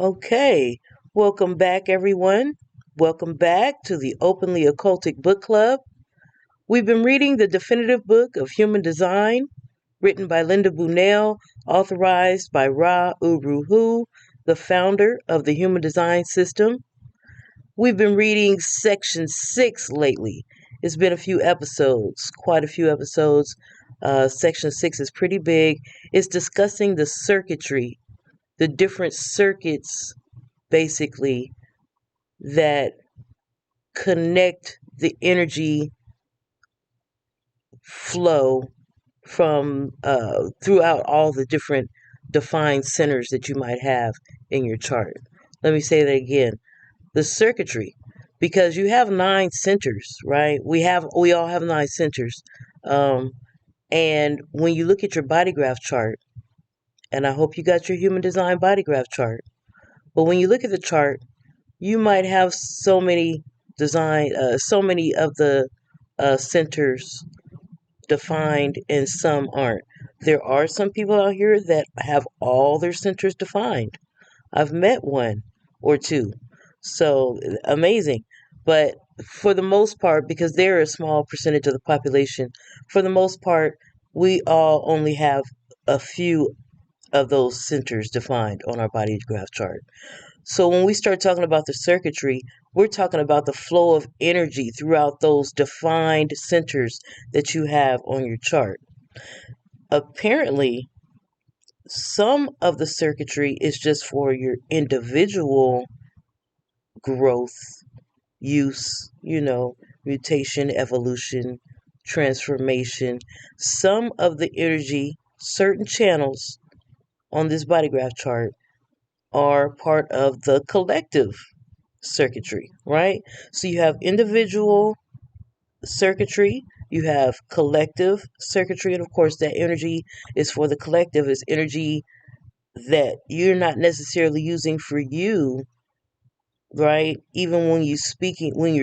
Okay, welcome back, everyone. Welcome back to the Openly Occultic Book Club. We've been reading the definitive book of human design, written by Linda Bunell, authorized by Ra Uru Hu, the founder of the human design system. We've been reading section 6 lately. It's been a few episodes, quite a few episodes. Section 6 is pretty big. It's discussing the circuitry, the different circuits, basically, that connect the energy flow from throughout all the different defined centers that you might have in your chart. Let me say that again. The circuitry, because you have 9 centers, right? We all have 9 centers. Um, and when you look at your body graph chart, and I hope you got your human design body graph chart, but when you look at the chart, you might have so many of the centers defined and some aren't. There are some people out here that have all their centers defined. I've met one or two. So amazing. But for the most part, because they're a small percentage of the population, for the most part, we all only have a few of those centers defined on our body graph chart. So when we start talking about the circuitry, we're talking about the flow of energy throughout those defined centers that you have on your chart. Apparently, some of the circuitry is just for your individual growth, use, mutation, evolution, transformation. Some of the energy, certain channels on this body graph chart are part of the collective circuitry, right? So you have individual circuitry, you have collective circuitry, and of course, that energy is for the collective, is energy that you're not necessarily using for you, right? Even when you're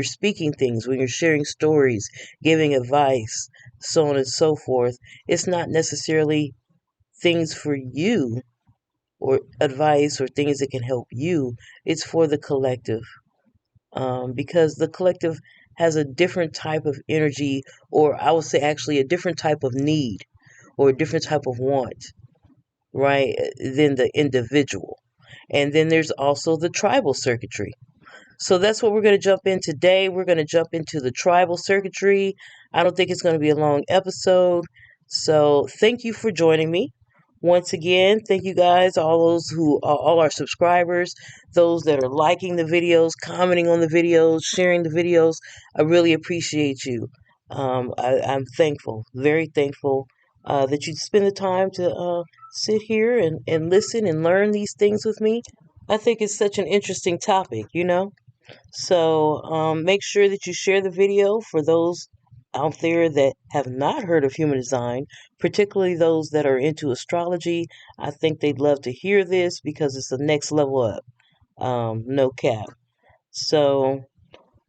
speaking things, when you're sharing stories, giving advice, so on and so forth, it's not necessarily things for you or advice or things that can help you. It's for the collective. Because the collective has a different type of energy, or I would say actually a different type of need or a different type of want, right, than the individual. And then there's also the tribal circuitry. So that's what we're going to jump in today. We're going to jump into the tribal circuitry. I don't think it's going to be a long episode. So thank you for joining me. Once again, thank you guys, all our subscribers, those that are liking the videos, commenting on the videos, sharing the videos. I really appreciate you. I'm thankful, very thankful that you spend the time to sit here and listen and learn these things with me. I think it's such an interesting topic. So make sure that you share the video for those out there that have not heard of human design, particularly those that are into astrology. I think they'd love to hear this because it's the next level up. No cap. So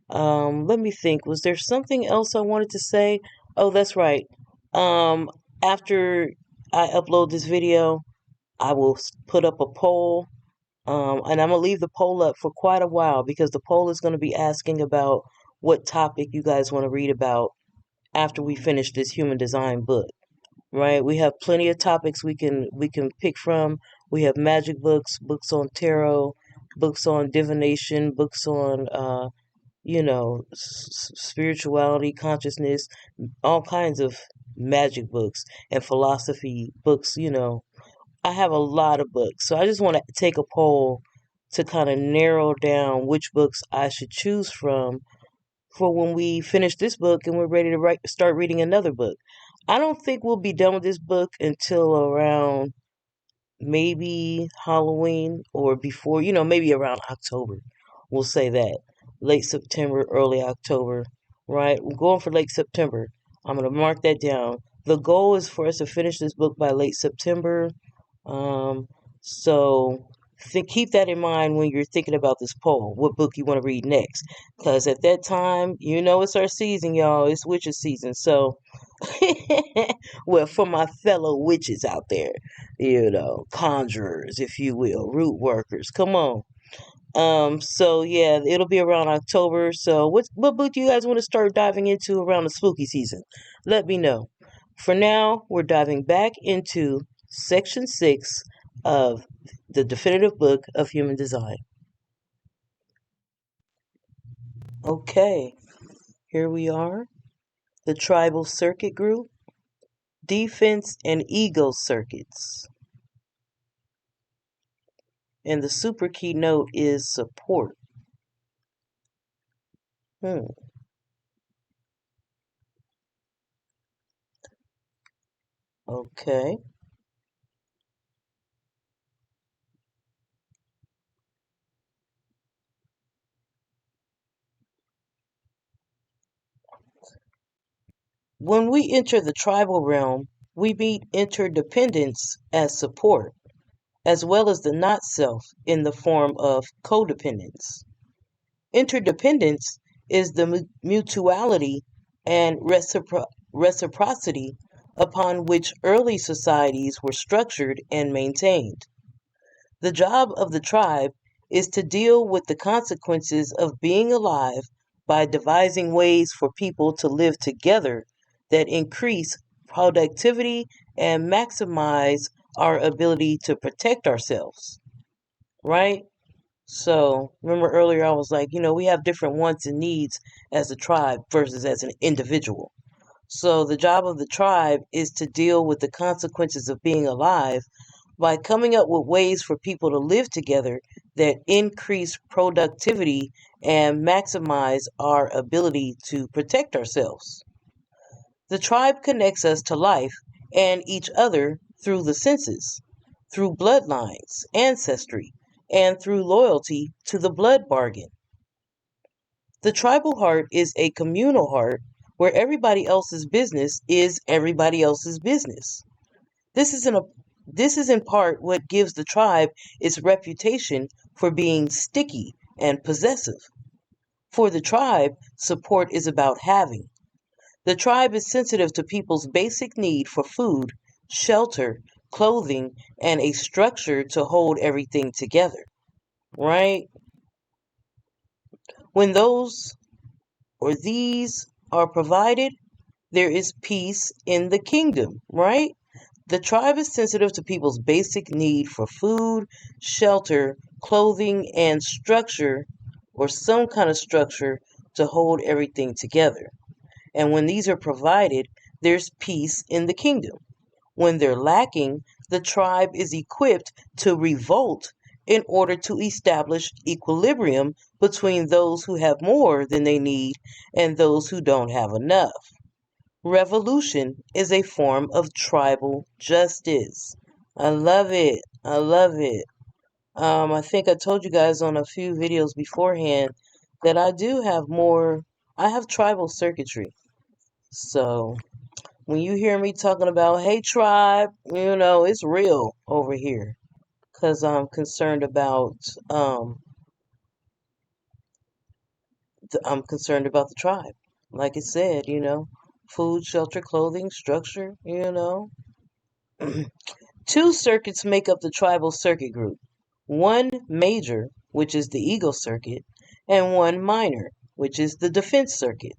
let me think. Was there something else I wanted to say? Oh, that's right. Um, After I upload this video, I will put up a poll, and I'm going to leave the poll up for quite a while because the poll is going to be asking about what topic you guys want to read about after we finish this human design book. Right? We have plenty of topics we can pick from. We have magic books, books on tarot, books on divination, books on spirituality, consciousness, all kinds of magic books and philosophy books. I have a lot of books. So I just want to take a poll to kind of narrow down which books I should choose from for when we finish this book and we're ready to start reading another book. I don't think we'll be done with this book until around maybe Halloween or before, maybe around October. We'll say that. Late September, early October, right? We're going for late September. I'm going to mark that down. The goal is for us to finish this book by late September. Um, so keep that in mind when you're thinking about this poll, what book you want to read next. Because at that time, it's our season, y'all. It's witches season. So, well, for my fellow witches out there, conjurers, if you will, root workers, come on. So yeah, it'll be around October. So what book do you guys want to start diving into around the spooky season? Let me know. For now, we're diving back into section 6 of the definitive book of human design. Okay, here we are. The tribal circuit group, defense and ego circuits. And the super keynote is support. Okay. When we enter the tribal realm, we meet interdependence as support, as well as the not self in the form of codependence. Interdependence is the mutuality and reciprocity upon which early societies were structured and maintained. The job of the tribe is to deal with the consequences of being alive by devising ways for people to live together that increase productivity and maximize our ability to protect ourselves. Right? So, remember earlier I was like, we have different wants and needs as a tribe versus as an individual. So, the job of the tribe is to deal with the consequences of being alive by coming up with ways for people to live together that increase productivity and maximize our ability to protect ourselves. The tribe connects us to life and each other through the senses, through bloodlines, ancestry, and through loyalty to the blood bargain. The tribal heart is a communal heart where everybody else's business is everybody else's business. This is in part what gives the tribe its reputation for being sticky and possessive. For the tribe, support is about having. The tribe is sensitive to people's basic need for food, shelter, clothing, and a structure to hold everything together. Right? When those or these are provided, there is peace in the kingdom, right? The tribe is sensitive to people's basic need for food, shelter, clothing, and structure, or some kind of structure to hold everything together. And when these are provided, there's peace in the kingdom. When they're lacking, the tribe is equipped to revolt in order to establish equilibrium between those who have more than they need and those who don't have enough. Revolution is a form of tribal justice. I love it. I love it. I think I told you guys on a few videos beforehand that I have tribal circuitry. So when you hear me talking about, hey, tribe, it's real over here because I'm concerned about the tribe. Like it said, food, shelter, clothing, structure, Two circuits make up the tribal circuit group. One major, which is the ego circuit, and one minor, which is the defense circuit.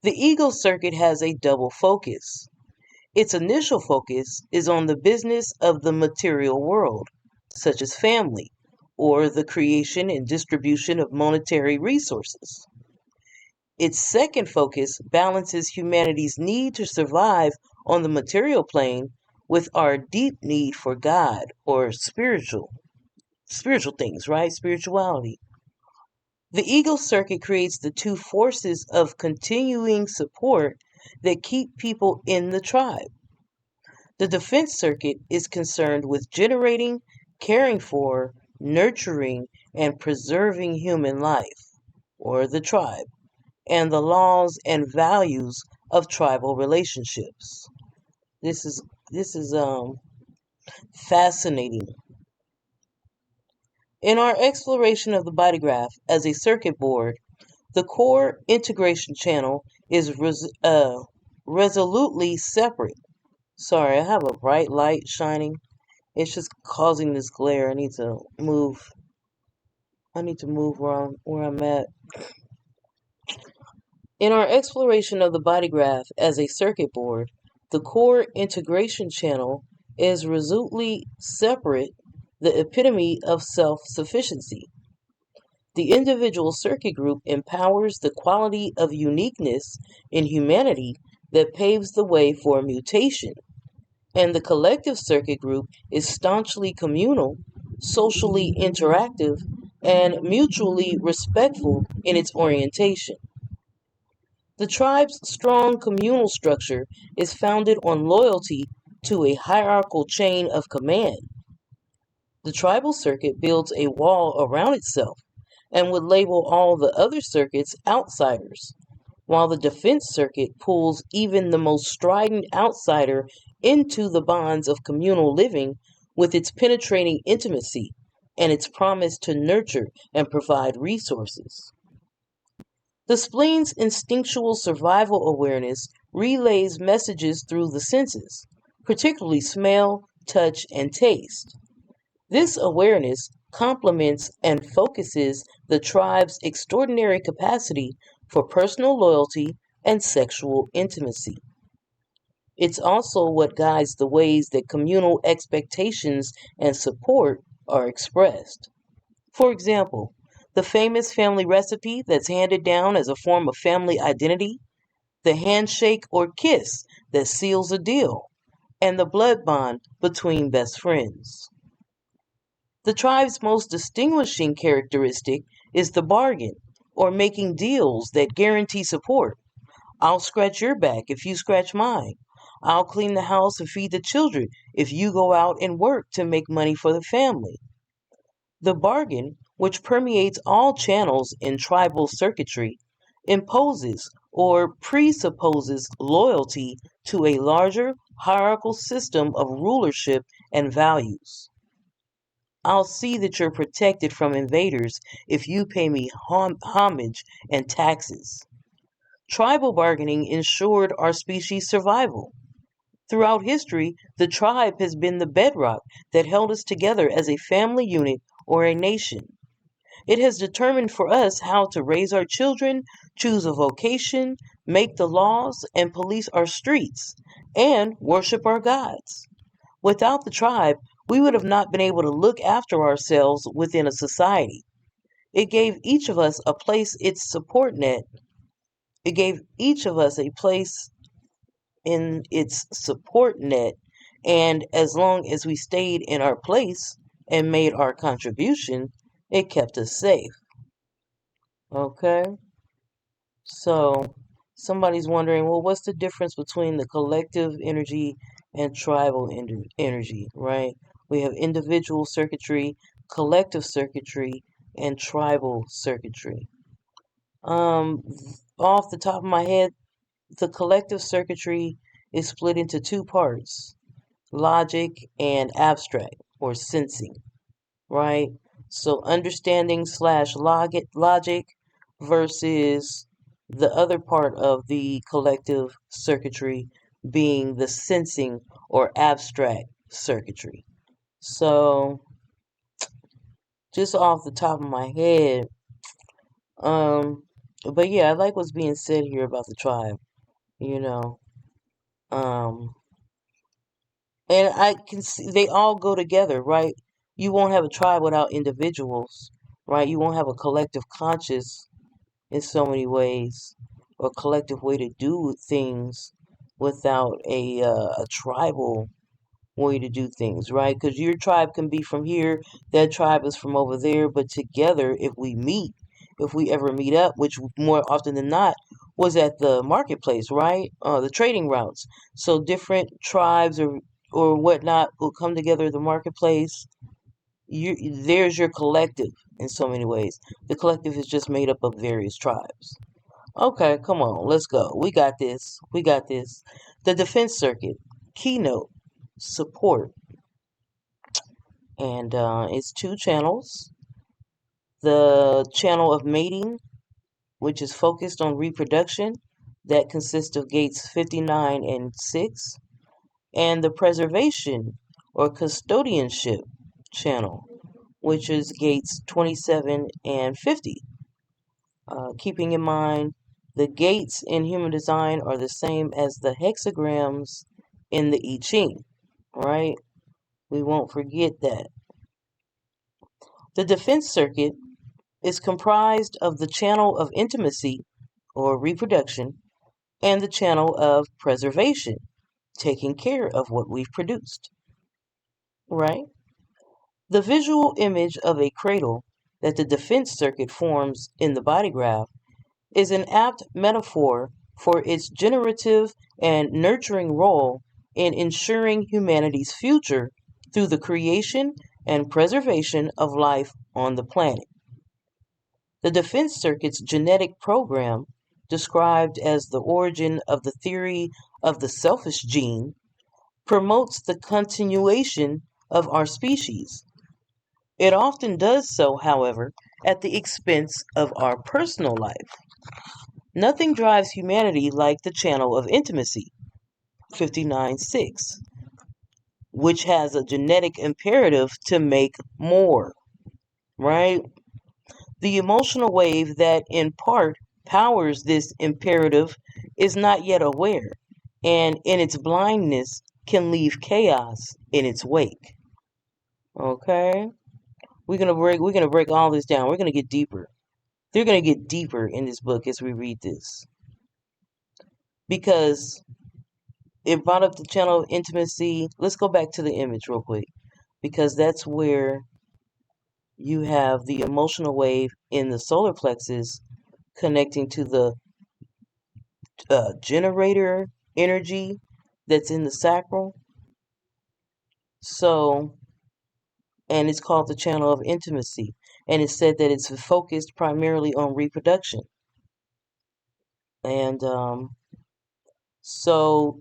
The ego circuit has a double focus. Its initial focus is on the business of the material world, such as family, or the creation and distribution of monetary resources. Its second focus balances humanity's need to survive on the material plane with our deep need for God or spiritual things, right? Spirituality. The ego circuit creates the two forces of continuing support that keep people in the tribe. The defense circuit is concerned with generating, caring for, nurturing, and preserving human life, or the tribe, and the laws and values of tribal relationships. This is fascinating. In our exploration of the body graph as a circuit board, the core integration channel is resolutely separate. Sorry, I have a bright light shining. It's just causing this glare. I need to move. Where I'm at. In our exploration of the body graph as a circuit board, the core integration channel is resolutely separate, the epitome of self-sufficiency. The individual circuit group empowers the quality of uniqueness in humanity that paves the way for mutation, and the collective circuit group is staunchly communal, socially interactive, and mutually respectful in its orientation. The tribe's strong communal structure is founded on loyalty to a hierarchical chain of command. The tribal circuit builds a wall around itself and would label all the other circuits outsiders, while the defense circuit pulls even the most strident outsider into the bonds of communal living with its penetrating intimacy and its promise to nurture and provide resources. The spleen's instinctual survival awareness relays messages through the senses, particularly smell, touch, and taste. This awareness complements and focuses the tribe's extraordinary capacity for personal loyalty and sexual intimacy. It's also what guides the ways that communal expectations and support are expressed. For example, the famous family recipe that's handed down as a form of family identity, the handshake or kiss that seals a deal, and the blood bond between best friends. The tribe's most distinguishing characteristic is the bargain, or making deals that guarantee support. I'll scratch your back if you scratch mine. I'll clean the house and feed the children if you go out and work to make money for the family. The bargain, which permeates all channels in tribal circuitry, imposes or presupposes loyalty to a larger hierarchical system of rulership and values. I'll see that you're protected from invaders if you pay me homage and taxes. Tribal bargaining ensured our species' survival. Throughout history, the tribe has been the bedrock that held us together as a family unit or a nation. It has determined for us how to raise our children, choose a vocation, make the laws, and police our streets, and worship our gods. Without the tribe, we would have not been able to look after ourselves within a society. It gave each of us a place its support net. It gave each of us a place in its support net, and as long as we stayed in our place and made our contribution, it kept us safe. Okay? So, somebody's wondering, well, what's the difference between the collective energy and tribal energy, right? We have individual circuitry, collective circuitry, and tribal circuitry. Um, Off the top of my head, the collective circuitry is split into two parts: logic and abstract or sensing, right? So understanding slash logic versus the other part of the collective circuitry being the sensing or abstract circuitry. So just off the top of my head, um, but yeah, I like what's being said here about the tribe, you know. Um, and I can see they all go together, right? You won't have a tribe without individuals, right? You won't have a collective conscious in so many ways, or collective way to do things without a tribal way to do things, right? Because your tribe can be from here, that tribe is from over there, but together, if we meet, if we ever meet up, which more often than not was at the marketplace, right? The trading routes. So different tribes or whatnot will come together at the marketplace. There's your collective in so many ways. The collective is just made up of various tribes. Okay, come on, let's go. We got this. We got this. The defense circuit, keynote, support, and it's two channels. The channel of mating, which is focused on reproduction, that consists of gates 59 and 6, and the preservation or custodianship channel, which is gates 27 and 50. Keeping in mind, the gates in human design are the same as the hexagrams in the I Ching, right? We won't forget that. The defense circuit is comprised of the channel of intimacy or reproduction and the channel of preservation, taking care of what we've produced, right? The visual image of a cradle that the defense circuit forms in the body graph is an apt metaphor for its generative and nurturing role in ensuring humanity's future through the creation and preservation of life on the planet. The defense circuit's genetic program, described as the origin of the theory of the selfish gene, promotes the continuation of our species. It often does so, however, at the expense of our personal life. Nothing drives humanity like the channel of intimacy, 59.6, which has a genetic imperative to make more, right? The emotional wave that in part powers this imperative is not yet aware, and in its blindness can leave chaos in its wake. Okay? We're gonna break all this down. We're gonna get deeper. They're gonna get deeper in this book as we read this. Because it brought up the channel of intimacy. Let's go back to the image real quick. Because that's where you have the emotional wave in the solar plexus connecting to the generator energy that's in the sacral. So, and it's called the channel of intimacy. And it's said that it's focused primarily on reproduction. And so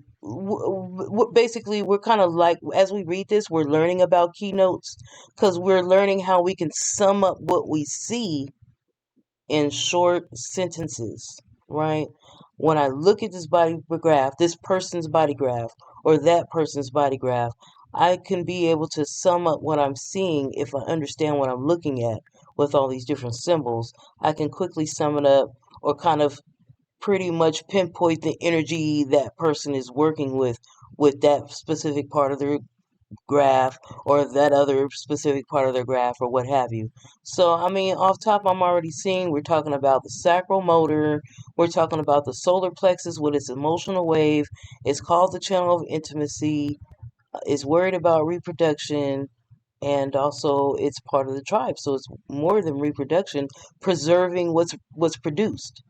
basically, we're kind of like, as we read this, we're learning about keynotes because we're learning how we can sum up what we see in short sentences, right? When I look at this body graph, this person's body graph, or that person's body graph, I can be able to sum up what I'm seeing if I understand what I'm looking at with all these different symbols. I can quickly sum it up or kind of pretty much pinpoint the energy that person is working with that specific part of their graph or that other specific part of their graph or what have you. So, I mean, off top, I'm already seeing we're talking about the sacral motor, we're talking about the solar plexus with its emotional wave. It's called the channel of intimacy. It's worried about reproduction, and also it's part of the tribe. So it's more than reproduction, preserving what's produced,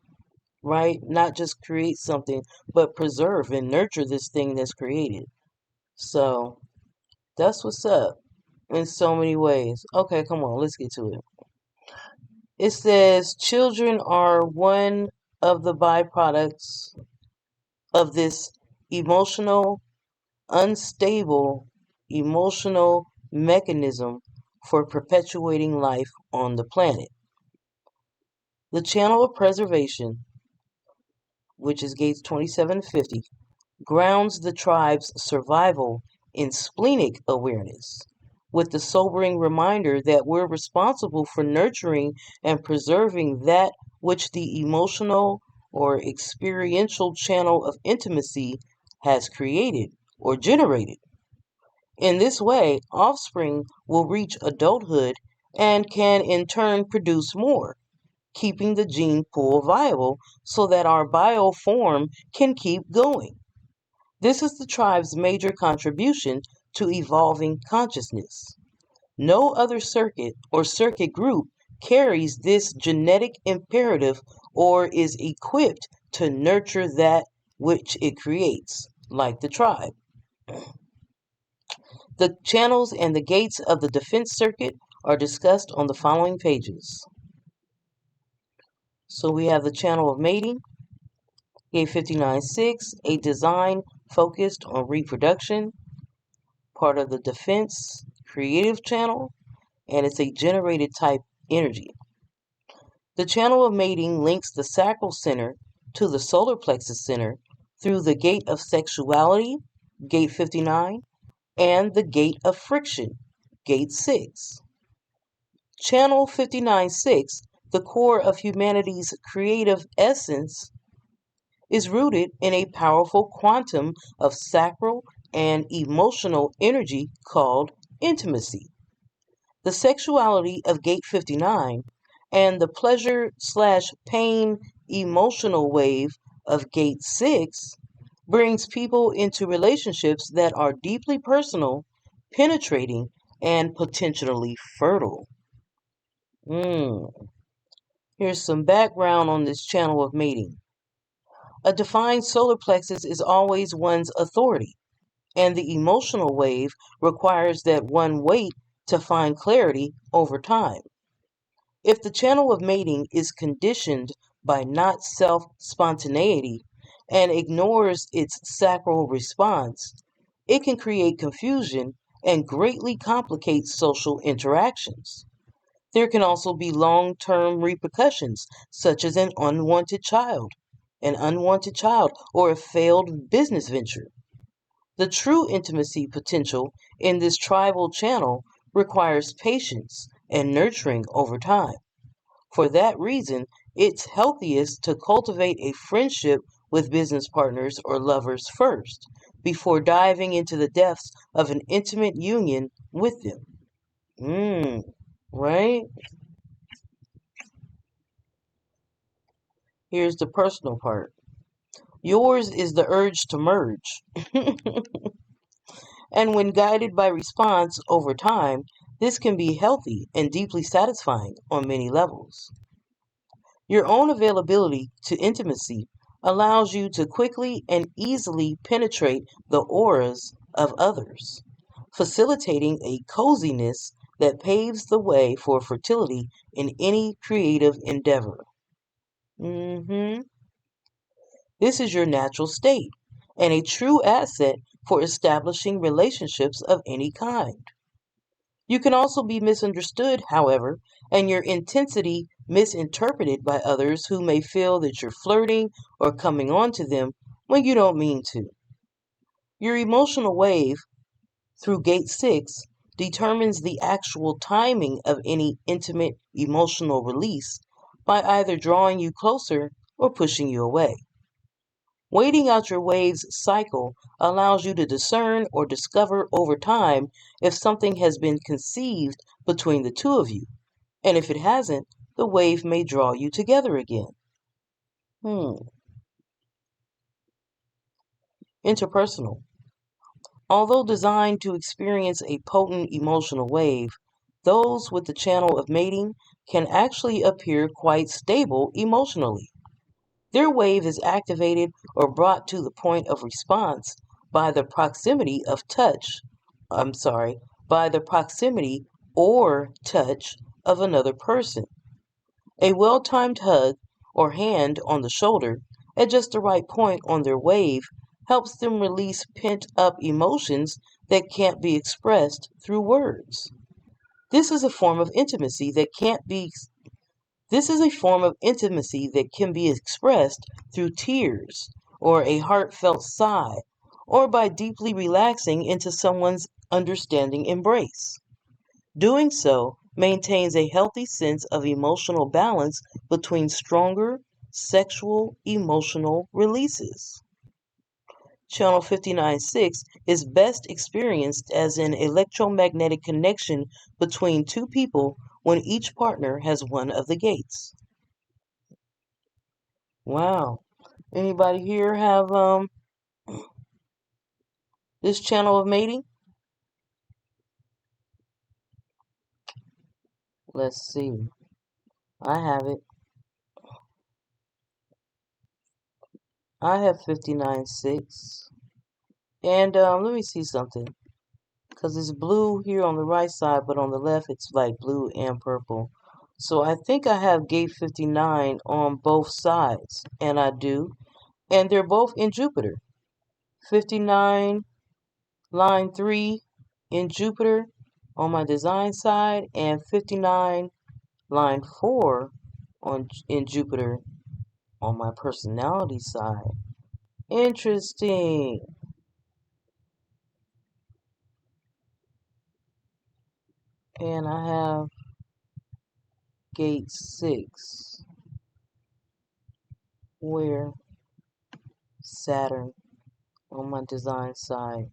right? Not just create something, but preserve and nurture this thing that's created. So that's what's up in so many ways. Okay, come on, let's get to it. It says children are one of the byproducts of this emotional, unstable, emotional mechanism for perpetuating life on the planet. The channel of preservation, which is gates 2750, grounds the tribe's survival in splenic awareness, with the sobering reminder that we're responsible for nurturing and preserving that which the emotional or experiential channel of intimacy has created or generated. In this way, offspring will reach adulthood and can in turn produce more, keeping the gene pool viable so that our bioform can keep going. This is the tribe's major contribution to evolving consciousness. No other circuit or circuit group carries this genetic imperative or is equipped to nurture that which it creates, like the tribe. The channels and the gates of the defense circuit are discussed on the following pages. So we have the channel of mating, gate 59.6, a design focused on reproduction, part of the defense creative channel, and it's a generated type energy. The channel of mating links the sacral center to the solar plexus center through the gate of sexuality, gate 59, and the gate of friction, gate 6. Channel 59-6, the core of humanity's creative essence, is rooted in a powerful quantum of sacral and emotional energy called intimacy. The sexuality of gate 59 and the pleasure/pain emotional wave of gate 6 brings people into relationships that are deeply personal, penetrating, and potentially fertile. Here's some background on this channel of mating. A defined solar plexus is always one's authority, and the emotional wave requires that one wait to find clarity over time. If the channel of mating is conditioned by not self spontaneity and ignores its sacral response, it can create confusion and greatly complicate social interactions. There can also be long term repercussions, such as an unwanted child, or a failed business venture. The true intimacy potential in this tribal channel requires patience and nurturing over time. For that reason, it's healthiest to cultivate a friendship with business partners or lovers first, before diving into the depths of an intimate union with them. Right? Here's the personal part. Yours is the urge to merge. And when guided by response over time, this can be healthy and deeply satisfying on many levels. Your own availability to intimacy allows you to quickly and easily penetrate the auras of others, facilitating a coziness that paves the way for fertility in any creative endeavor. This is your natural state and a true asset for establishing relationships of any kind. You can also be misunderstood, however, and your intensity misinterpreted by others who may feel that you're flirting or coming on to them when you don't mean to. Your emotional wave through gate 6 determines the actual timing of any intimate emotional release by either drawing you closer or pushing you away. Waiting out your wave's cycle allows you to discern or discover over time if something has been conceived between the two of you, and if it hasn't, the wave may draw you together again. Interpersonal. Although designed to experience a potent emotional wave, those with the channel of mating can actually appear quite stable emotionally. Their wave is activated or brought to the point of response by the proximity of touch. By the proximity or touch of another person. A well timed hug or hand on the shoulder at just the right point on their wave helps them release pent up emotions that can't be expressed through words. This is a form of intimacy that can't be This is a form of intimacy that can be expressed through tears, or a heartfelt sigh, or by deeply relaxing into someone's understanding embrace. Doing so maintains a healthy sense of emotional balance between stronger sexual emotional releases. Channel 59-6 is best experienced as an electromagnetic connection between two people when each partner has one of the gates. Wow. Anybody here have this channel of mating? Let's see. I have it. I have 59-6. And let me see something. Because it's blue here on the right side, but on the left it's like blue and purple. So I think I have gate 59 on both sides. And I do. And they're both in Jupiter. 59 line 3 in Jupiter on my design side, and 59 line 4 in Jupiter on my personality side. Interesting. And I have gate 6, where Saturn on my design side.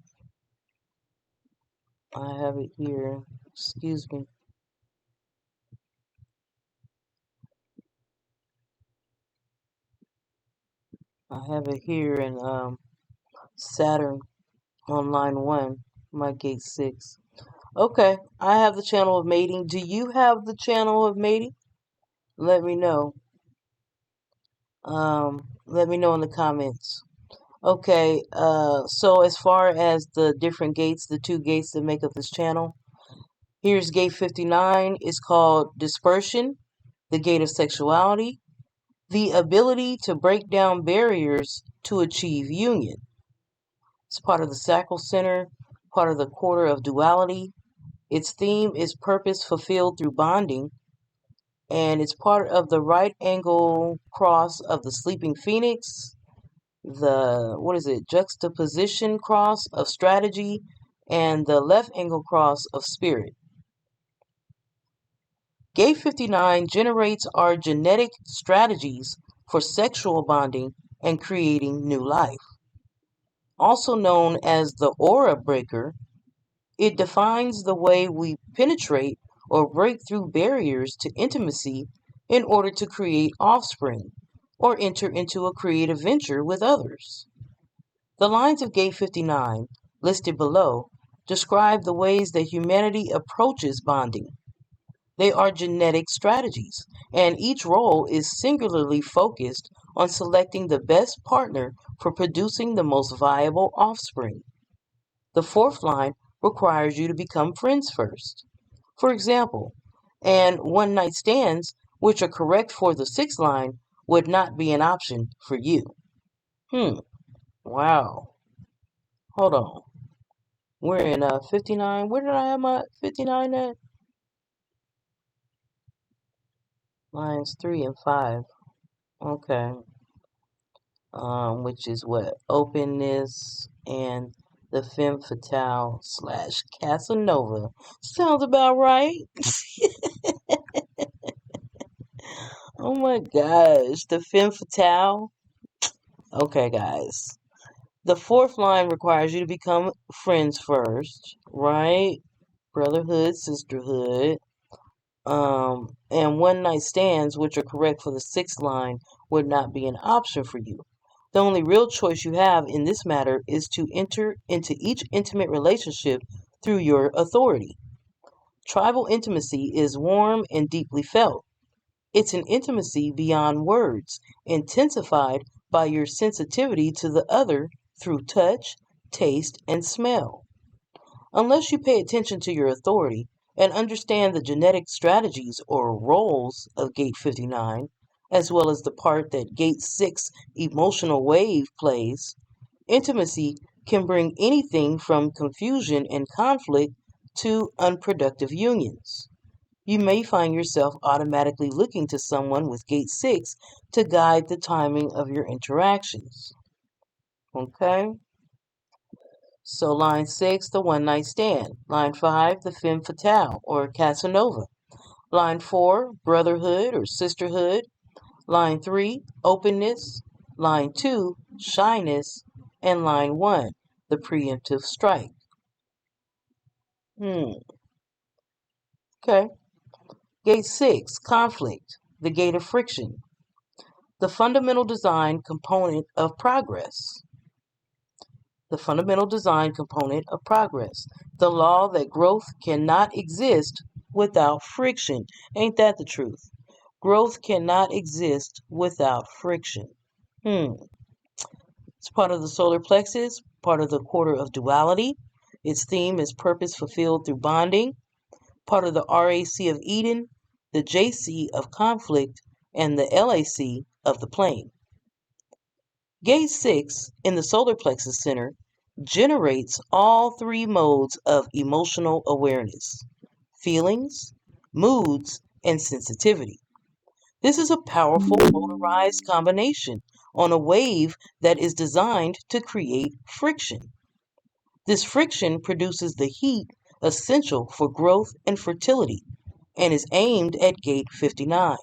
I have it here. Excuse me. I have it here in Saturn on line 1, my gate 6. Okay, I have the channel of mating. Do you have the channel of mating? Let me know. Let me know in the comments. Okay, so as far as the different gates, the 2 gates that make up this channel, here's gate 59. It's called dispersion, the gate of sexuality, the ability to break down barriers to achieve union. It's part of the sacral center, part of the quarter of duality. Its theme is purpose fulfilled through bonding, and it's part of the right angle cross of the sleeping phoenix, the juxtaposition cross of strategy, and the left angle cross of spirit. Gate 59 generates our genetic strategies for sexual bonding and creating new life. Also known as the aura breaker, it defines the way we penetrate or break through barriers to intimacy in order to create offspring or enter into a creative venture with others. The lines of Gate 59, listed below, describe the ways that humanity approaches bonding. They are genetic strategies, and each role is singularly focused on selecting the best partner for producing the most viable offspring. The 4th line requires you to become friends first. For example, and one-night stands, which are correct for the 6th line, would not be an option for you. Wow. Hold on. We're in 59. Where did I have my 59 at? Lines 3 and 5. Okay. Which is what? Openness and the femme fatale / Casanova. Sounds about right. Oh my gosh. The femme fatale. Okay, guys. The 4th line requires you to become friends first, right? Brotherhood, sisterhood. And one-night stands, which are correct for the 6th line, would not be an option for you. The only real choice you have in this matter is to enter into each intimate relationship through your authority. Tribal intimacy is warm and deeply felt. It's an intimacy beyond words, intensified by your sensitivity to the other through touch, taste, and smell. Unless you pay attention to your authority and understand the genetic strategies or roles of Gate 59, as well as the part that Gate 6 emotional wave plays, intimacy can bring anything from confusion and conflict to unproductive unions. You may find yourself automatically looking to someone with Gate 6 to guide the timing of your interactions. Okay? So line 6, the one-night stand. Line 5, the femme fatale or Casanova. Line 4, brotherhood or sisterhood. Line 3, openness. Line 2, shyness. And line 1, the preemptive strike. Okay. Gate 6, conflict, the gate of friction. The fundamental design component of progress. The fundamental design component of progress. The law that growth cannot exist without friction. Ain't that the truth? Growth cannot exist without friction. It's part of the solar plexus, part of the quarter of duality. Its theme is purpose fulfilled through bonding. Part of the RAC of Eden, the JC of conflict, and the LAC of the plane. Gate 6 in the solar plexus center generates all 3 modes of emotional awareness: feelings, moods, and sensitivity. This is a powerful motorized combination on a wave that is designed to create friction. This friction produces the heat essential for growth and fertility and is aimed at gate 59.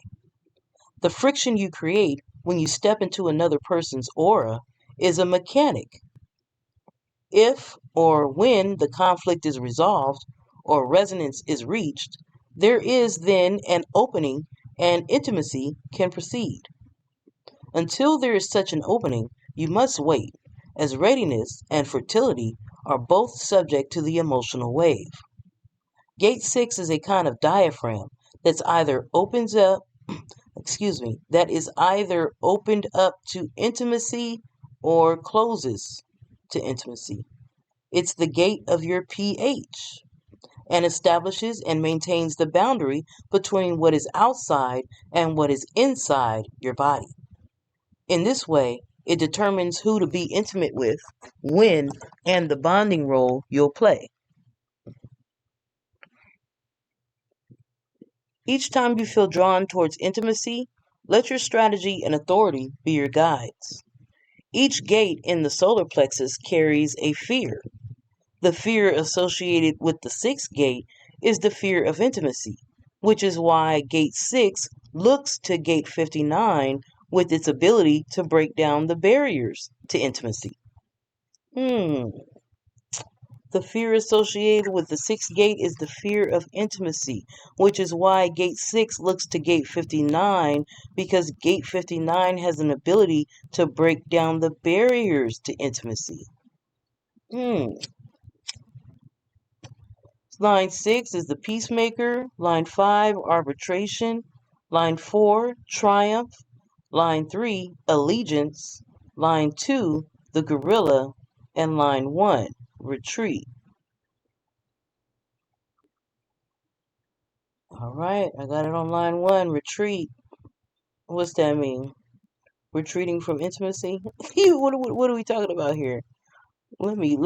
The friction you create when you step into another person's aura is a mechanic. If or when the conflict is resolved or resonance is reached, there is then an opening and intimacy can proceed. Until there is such an opening, you must wait, as readiness and fertility are both subject to the emotional wave. Gate 6 is a kind of diaphragm that's either opens up, that is either opened up to intimacy or closes to intimacy. It's the gate of your pH and establishes and maintains the boundary between what is outside and what is inside your body. In this way, it determines who to be intimate with, when, and the bonding role you'll play. Each time you feel drawn towards intimacy, let your strategy and authority be your guides. Each gate in the solar plexus carries a fear. The fear associated with the sixth gate is the fear of intimacy, which is why gate 6 looks to gate 59 with its ability to break down the barriers to intimacy. The fear associated with the sixth gate is the fear of intimacy, which is why gate 6 looks to gate 59, because gate 59 has an ability to break down the barriers to intimacy. Line 6 is the peacemaker, line 5, arbitration, line 4, triumph, line 3, allegiance, line 2, the gorilla, and line 1, retreat. All right, I got it on line 1, retreat. What's that mean? Retreating from intimacy? What are we talking about here? Let me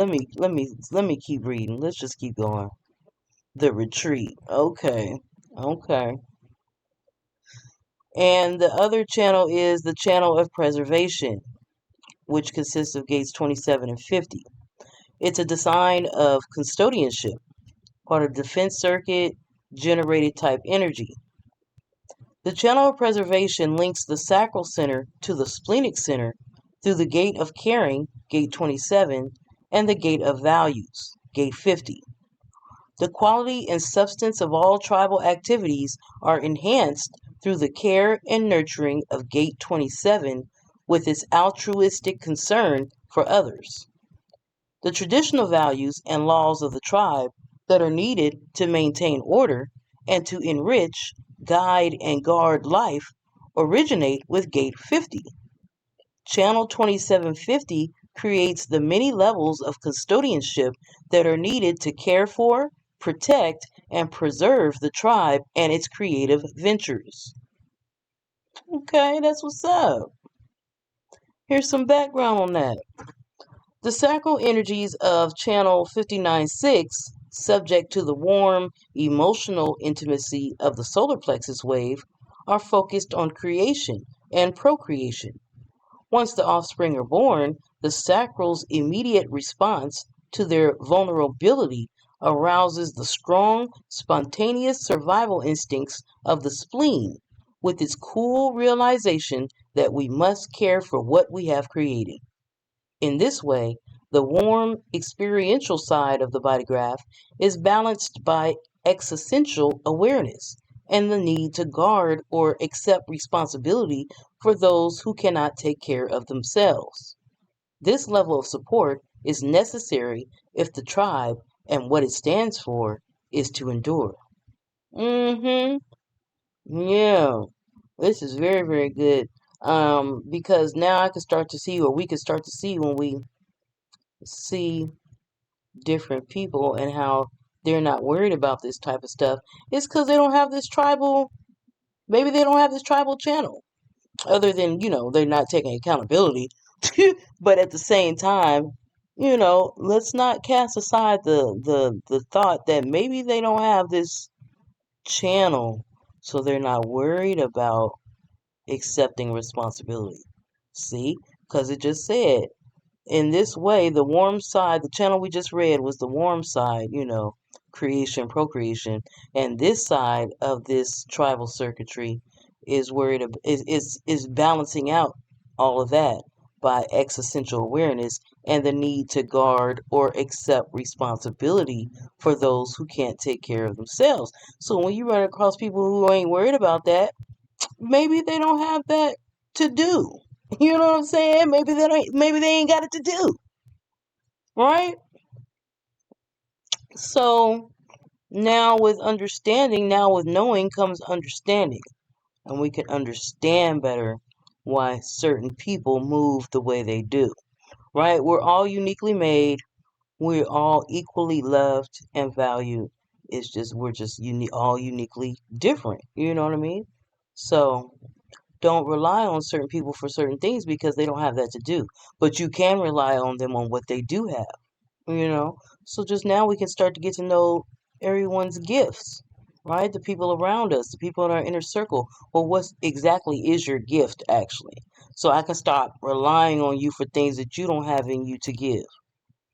keep reading. Let's just keep going. The retreat. Okay. And the other channel is the channel of preservation, which consists of gates 27 and 50. It's a design of custodianship, part of defense circuit, generated type energy. The channel of preservation links the sacral center to the splenic center through the gate of caring, gate 27, and the gate of values, gate 50. The quality and substance of all tribal activities are enhanced through the care and nurturing of gate 27 with its altruistic concern for others. The traditional values and laws of the tribe that are needed to maintain order and to enrich, guide, and guard life originate with gate 50. Channel 2750 creates the many levels of custodianship that are needed to care for, protect, and preserve the tribe and its creative ventures. Okay, that's what's up. Here's some background on that. The sacral energies of channel 59-6, subject to the warm, emotional intimacy of the solar plexus wave, are focused on creation and procreation. Once the offspring are born, the sacral's immediate response to their vulnerability arouses the strong, spontaneous survival instincts of the spleen, with its cool realization that we must care for what we have created. In this way, the warm, experiential side of the body graph is balanced by existential awareness and the need to guard or accept responsibility for those who cannot take care of themselves. This level of support is necessary if the tribe and what it stands for is to endure. Yeah, this is very, very good. Because now I can start to see, or we can start to see when we see different people and how they're not worried about this type of stuff. It's because they don't have this tribal, maybe they don't have this tribal channel. Other than, they're not taking accountability. But at the same time, let's not cast aside the thought that maybe they don't have this channel, so they're not worried about accepting responsibility. See? Because it just said, in this way, the warm side, the channel we just read was the warm side, creation, procreation. And this side of this tribal circuitry is where is balancing out all of that by existential awareness and the need to guard or accept responsibility for those who can't take care of themselves. So when you run across people who ain't worried about that, maybe they don't have that to do. You know what I'm saying? Maybe they ain't got it to do. Right? So now with understanding, now with knowing comes understanding. And we can understand better why certain people move the way they do. Right? We're all uniquely made. We're all equally loved and valued. It's just we're just all uniquely different. You know what I mean? So don't rely on certain people for certain things because they don't have that to do. But you can rely on them on what they do have. So just now we can start to get to know everyone's gifts, right? The people around us, the people in our inner circle. Well, what exactly is your gift actually? So I can stop relying on you for things that you don't have in you to give,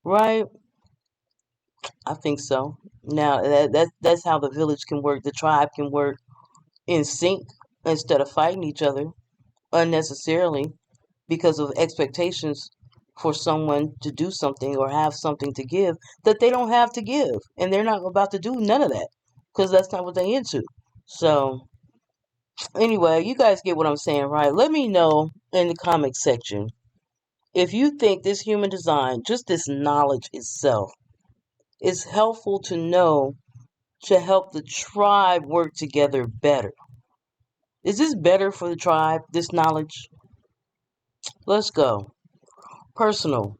right? I think so. Now that's how the village can work, the tribe can work in sync instead of fighting each other unnecessarily because of expectations for someone to do something or have something to give that they don't have to give. And they're not about to do none of that because that's not what they're into. So, anyway, you guys get what I'm saying, right? Let me know in the comment section if you think this human design, just this knowledge itself, is helpful to know to help the tribe work together better. Is this better for the tribe, this knowledge? Let's go. Personal.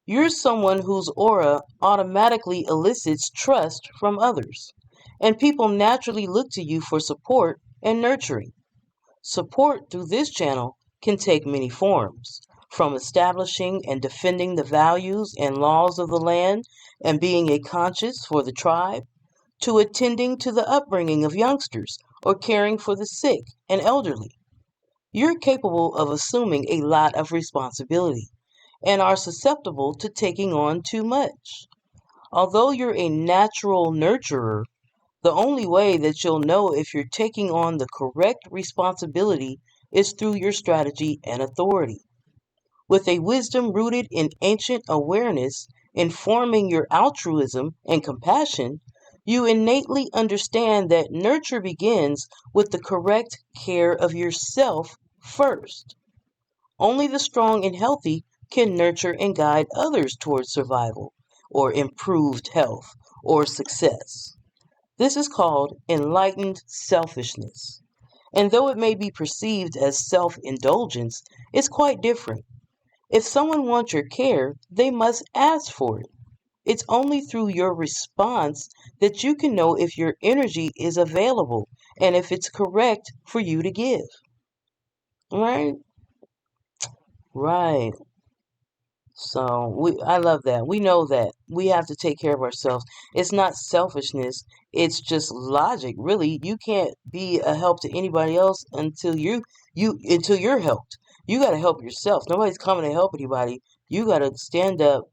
You're someone whose aura automatically elicits trust from others, and people naturally look to you for support and nurturing. Support through this channel can take many forms, from establishing and defending the values and laws of the land and being a conscience for the tribe, to attending to the upbringing of youngsters or caring for the sick and elderly. You're capable of assuming a lot of responsibility and are susceptible to taking on too much. Although you're a natural nurturer, the only way that you'll know if you're taking on the correct responsibility is through your strategy and authority. With a wisdom rooted in ancient awareness informing your altruism and compassion, you innately understand that nurture begins with the correct care of yourself first. Only the strong and healthy can nurture and guide others towards survival, or improved health, or success. This is called enlightened selfishness. And though it may be perceived as self-indulgence, it's quite different. If someone wants your care, they must ask for it. It's only through your response that you can know if your energy is available and if it's correct for you to give. Right? Right. So I love that. We know that we have to take care of ourselves. It's not selfishness. It's just logic. Really, you can't be a help to anybody else until until you're helped. You got to help yourself. Nobody's coming to help anybody. You got to stand up,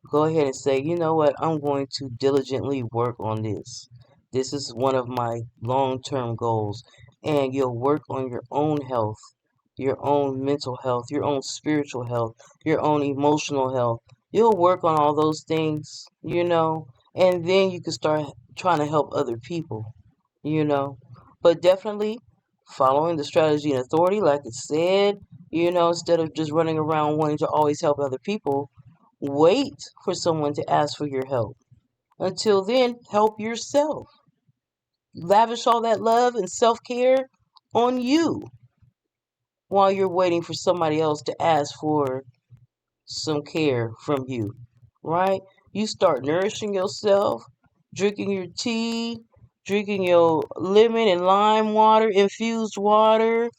go ahead and say, you know what? I'm going to diligently work on this. This is one of my long-term goals, and you'll work on your own health, your own mental health, your own spiritual health, your own emotional health. You'll work on all those things, and then you can start trying to help other people, you know. But definitely following the strategy and authority, like it said, instead of just running around wanting to always help other people, wait for someone to ask for your help. Until then, help yourself. Lavish all that love and self care on you while you're waiting for somebody else to ask for some care from you, right? You start nourishing yourself, drinking your tea, drinking your lemon and lime water, infused water.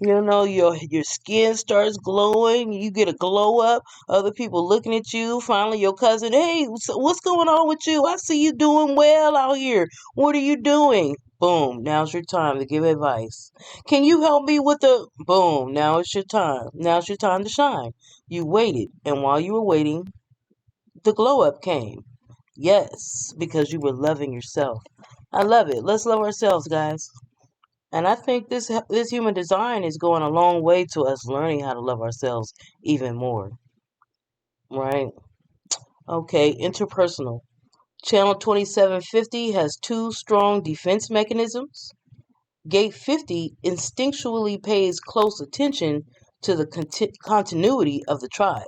Your skin starts glowing. You get a glow up. Other people looking at you. Finally, your cousin, hey, what's going on with you? I see you doing well out here. What are you doing? Boom, now's your time to give advice. Can you help me with the boom? Now it's your time. Now it's your time to shine. You waited, and while you were waiting, the glow up came. Yes, because you were loving yourself. I love it. Let's love ourselves, guys. And I think this human design is going a long way to us learning how to love ourselves even more. Right? Okay, interpersonal. Channel 2750 has two strong defense mechanisms. Gate 50 instinctually pays close attention to the continuity of the tribe.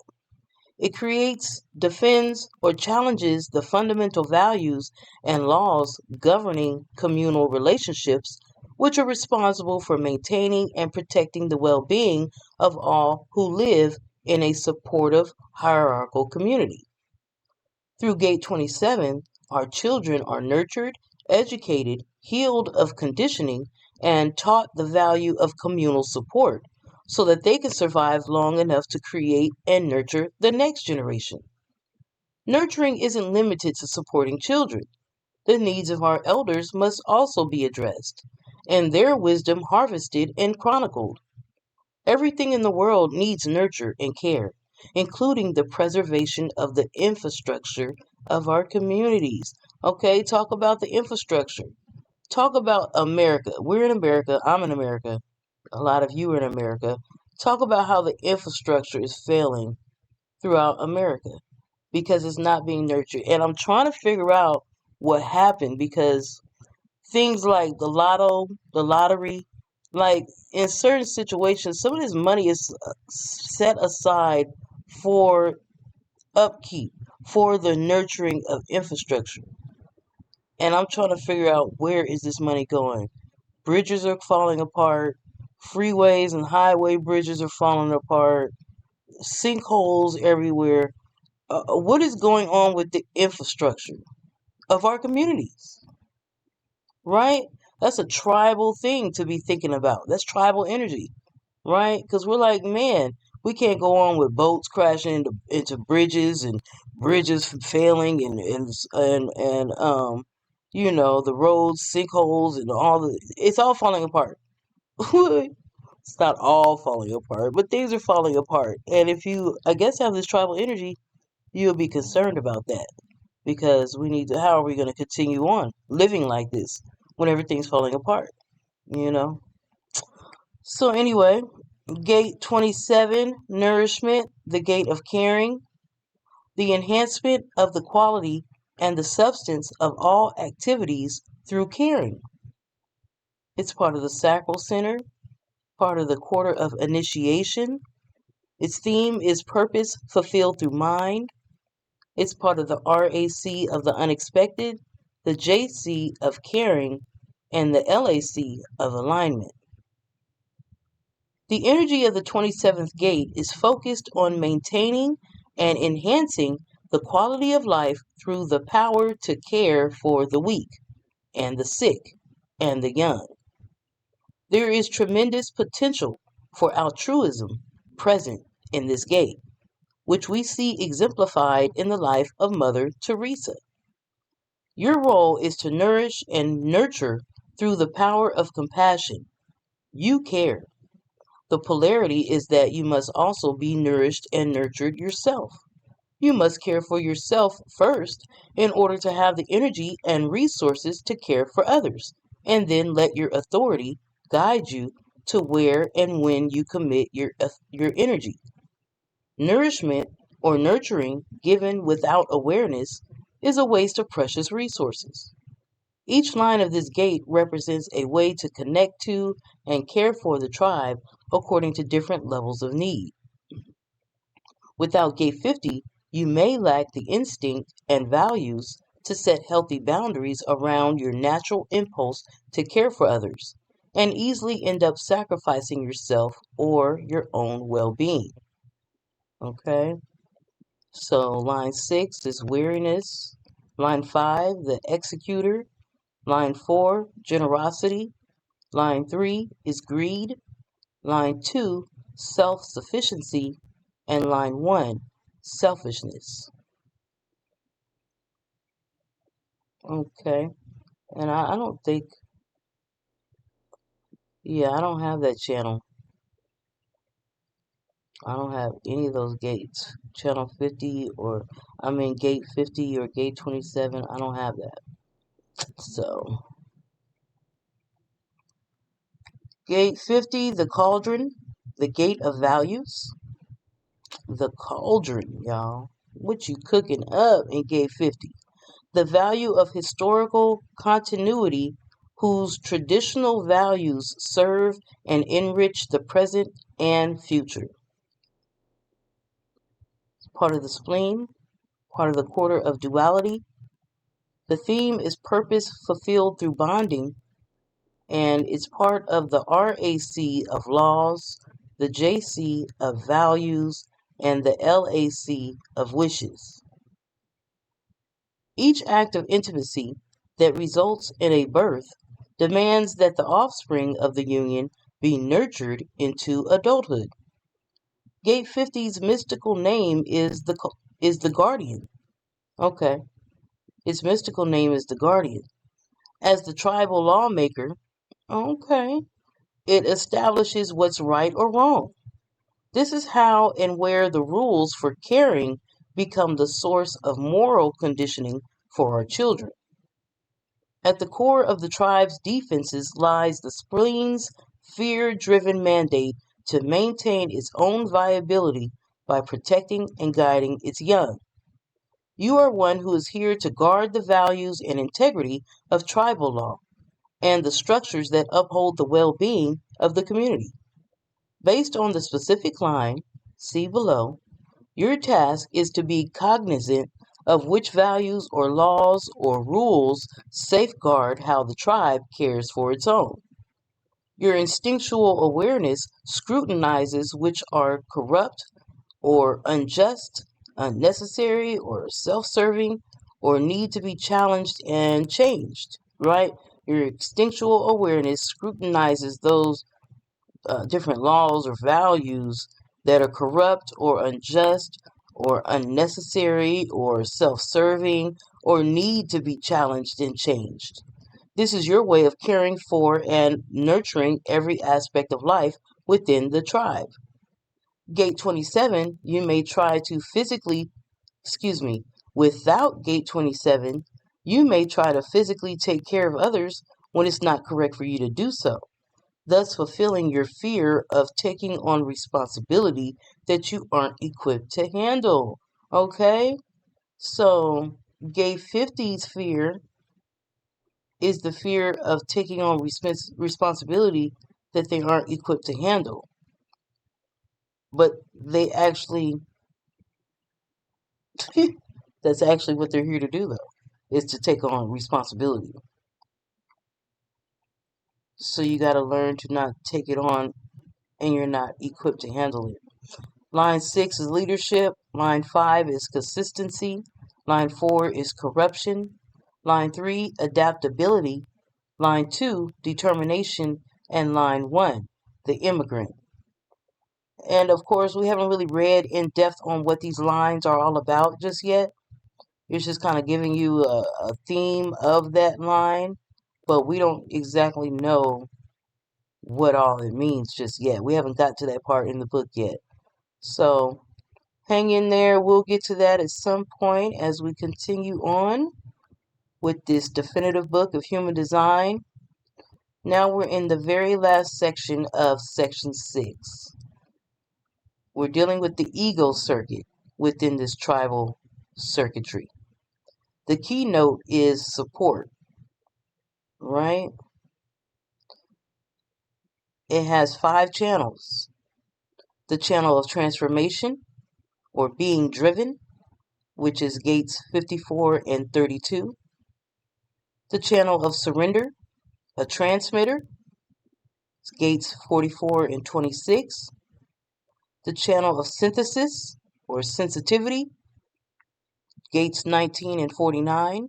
It creates, defends, or challenges the fundamental values and laws governing communal relationships, which are responsible for maintaining and protecting the well being of all who live in a supportive hierarchical community. Through Gate 27, our children are nurtured, educated, healed of conditioning, and taught the value of communal support so that they can survive long enough to create and nurture the next generation. Nurturing isn't limited to supporting children. The needs of our elders must also be addressed, and their wisdom harvested and chronicled. Everything in the world needs nurture and care, including the preservation of the infrastructure of our communities. Okay, talk about the infrastructure. Talk about America. We're in America. I'm in America. A lot of you are in America. Talk about how the infrastructure is failing throughout America because it's not being nurtured. And I'm trying to figure out what happened because things like the lotto, the lottery, like in certain situations, some of this money is set aside for upkeep, for the nurturing of infrastructure. And I'm trying to figure out where is this money going. Bridges are falling apart. Freeways and highway bridges are falling apart. Sinkholes everywhere. What is going on with the infrastructure of our communities? Right? That's a tribal thing to be thinking about. That's tribal energy, right? Because we're like, man, we can't go on with boats crashing into bridges and bridges failing and you know, the roads, sinkholes, and it's all falling apart. It's not all falling apart, but things are falling apart. And if you, I guess, have this tribal energy, you'll be concerned about that because we need to. How are we going to continue on living like this when everything's falling apart? You know. So anyway, Gate 27, nourishment, the gate of caring, the enhancement of the quality and the substance of all activities through caring. It's part of the sacral center, part of the quarter of initiation. Its theme is purpose fulfilled through mind. It's part of the RAC of the unexpected, the JC of caring, and the LAC of alignment. The energy of the 27th gate is focused on maintaining and enhancing the quality of life through the power to care for the weak and the sick and the young. There is tremendous potential for altruism present in this gate, which we see exemplified in the life of Mother Teresa. Your role is to nourish and nurture through the power of compassion. You care. The polarity is that you must also be nourished and nurtured yourself. You must care for yourself first in order to have the energy and resources to care for others, and then let your authority guide you to where and when you commit your energy. Nourishment or nurturing given without awareness is a waste of precious resources. Each line of this gate represents a way to connect to and care for the tribe according to different levels of need. Without Gate 50, you may lack the instinct and values to set healthy boundaries around your natural impulse to care for others, and easily end up sacrificing yourself or your own well being. Okay? So, line 6 is weariness. Line 5, the executor. Line 4, generosity. Line 3 is greed. Line 2, self-sufficiency. And line 1, selfishness. Okay. And I don't think Yeah, I don't have that channel. I don't have any of those gates. Channel 50 or, gate 50 or gate 27. I don't have that. So, gate 50, the cauldron, the gate of values. The cauldron, y'all. What you cooking up in gate 50? The value of historical continuity whose traditional values serve and enrich the present and future. Part of the spleen, part of the quarter of duality. The theme is purpose fulfilled through bonding, and it's part of the RAC of laws, the JC of values, and the LAC of wishes. Each act of intimacy that results in a birth demands that the offspring of the union be nurtured into adulthood. Gate 50's mystical name is the guardian. Okay. Its mystical name is the guardian. As the tribal lawmaker, okay, it establishes what's right or wrong. This is how and where the rules for caring become the source of moral conditioning for our children. At the core of the tribe's defenses lies the spleen's fear-driven mandate to maintain its own viability by protecting and guiding its young. You are one who is here to guard the values and integrity of tribal law and the structures that uphold the well-being of the community. Based on the specific line, see below, your task is to be cognizant of which values or laws or rules safeguard how the tribe cares for its own. Your instinctual awareness scrutinizes which are corrupt or unjust, unnecessary or self-serving, or need to be challenged and changed, right? Your instinctual awareness scrutinizes those different laws or values that are corrupt or unjust or unnecessary or self-serving or need to be challenged and changed. This is your way of caring for and nurturing every aspect of life within the tribe. Gate 27, you may try to without Gate 27, you may try to physically take care of others when it's not correct for you to do so, thus fulfilling your fear of taking on responsibility that you aren't equipped to handle. Okay? So, Gate 50's fear is the fear of taking on responsibility that they aren't equipped to handle. But they actually, that's actually what they're here to do, though, is to take on responsibility. So you got to learn to not take it on and you're not equipped to handle it. Line 6 is leadership. Line 5 is consistency. Line 4 is corruption. Line 3, adaptability. Line 2, determination. And line 1, the immigrant. And of course, we haven't really read in depth on what these lines are all about just yet. It's just kind of giving you a theme of that line, but we don't exactly know what all it means just yet. We haven't got to that part in the book yet. So hang in there. We'll get to that at some point as we continue on with this definitive book of human design. Now we're in the very last section of section 6. We're dealing with the ego circuit within this tribal circuitry. The keynote is support, right? It has 5 channels. The channel of transformation or being driven, which is gates 54 and 32. The channel of surrender, a transmitter, gates 44 and 26. The channel of synthesis or sensitivity, gates 19 and 49.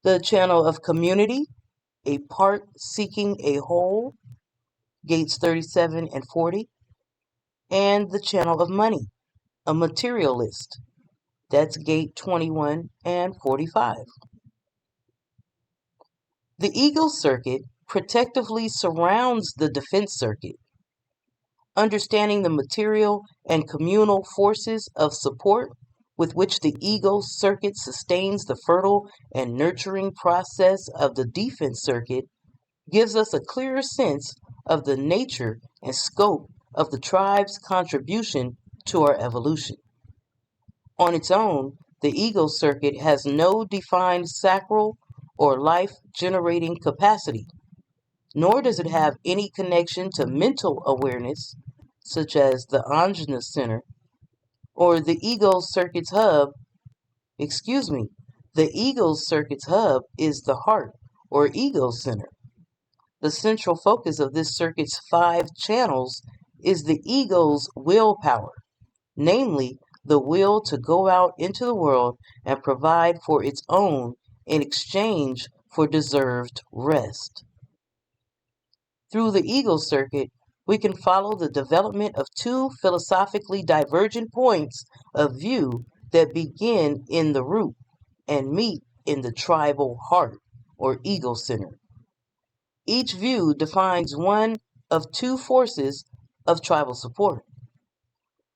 The channel of community, a part seeking a whole, gates 37 and 40. And the channel of money, a materialist, that's gate 21 and 45. The ego circuit protectively surrounds the defense circuit. Understanding the material and communal forces of support with which the ego circuit sustains the fertile and nurturing process of the defense circuit gives us a clearer sense of the nature and scope of the tribe's contribution to our evolution. On its own, the ego circuit has no defined sacral or life-generating capacity, nor does it have any connection to mental awareness, such as the Ajna Center, or the ego circuit's hub. The ego circuit's hub is the heart, or ego center. The central focus of this circuit's 5 channels is the ego's willpower, namely, the will to go out into the world and provide for its own in exchange for deserved rest. Through the ego circuit, we can follow the development of 2 philosophically divergent points of view that begin in the root and meet in the tribal heart, or ego center. Each view defines one of 2 forces of tribal support.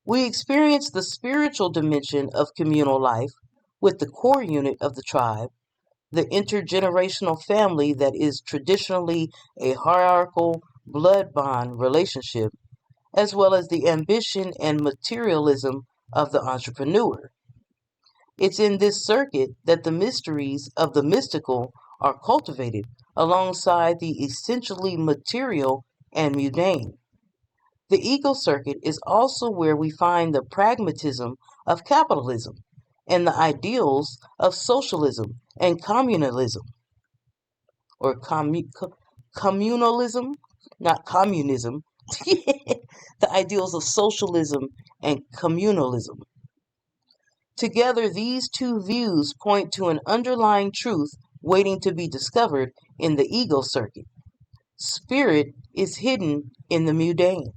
We experience the spiritual dimension of communal life with the core unit of the tribe, the intergenerational family that is traditionally a hierarchical blood bond relationship, as well as the ambition and materialism of the entrepreneur. It's in this circuit that the mysteries of the mystical are cultivated alongside the essentially material and mundane. The ego circuit is also where we find the pragmatism of capitalism and the ideals of socialism and communalism, or communalism, not communism, the ideals of socialism and communalism. Together, these 2 views point to an underlying truth waiting to be discovered in the ego circuit. Spirit is hidden in the mundane.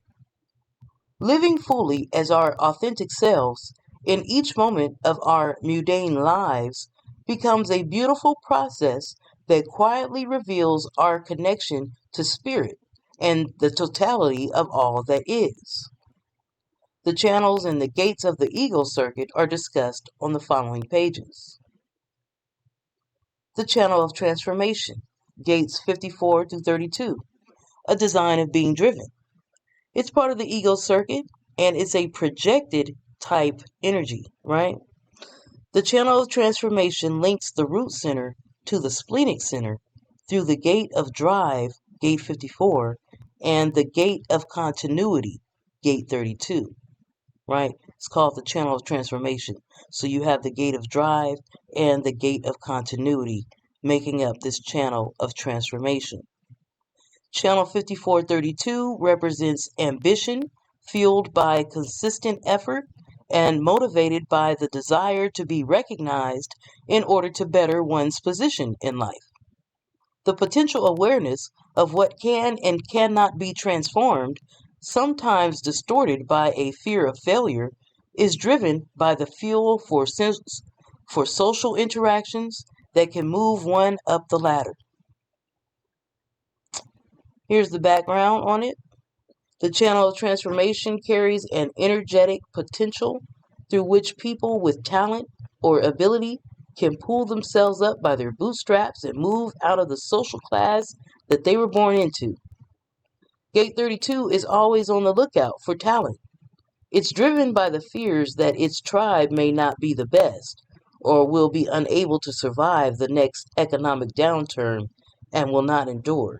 Living fully as our authentic selves in each moment of our mundane lives becomes a beautiful process that quietly reveals our connection to spirit and the totality of all that is. The channels and the gates of the ego circuit are discussed on the following pages. The channel of transformation, gates 54 to 32, a design of being driven. It's part of the ego circuit, and it's a projected type energy, right? The channel of transformation links the root center to the splenic center through the gate of drive, gate 54, and the gate of continuity, gate 32, right? It's called the channel of transformation. So you have the gate of drive and the gate of continuity making up this channel of transformation. Channel 5432 represents ambition, fueled by consistent effort and motivated by the desire to be recognized in order to better one's position in life. The potential awareness of what can and cannot be transformed, sometimes distorted by a fear of failure, is driven by the fuel for social interactions that can move one up the ladder. Here's the background on it. The channel of transformation carries an energetic potential through which people with talent or ability can pull themselves up by their bootstraps and move out of the social class that they were born into. Gate 32 is always on the lookout for talent. It's driven by the fears that its tribe may not be the best or will be unable to survive the next economic downturn and will not endure.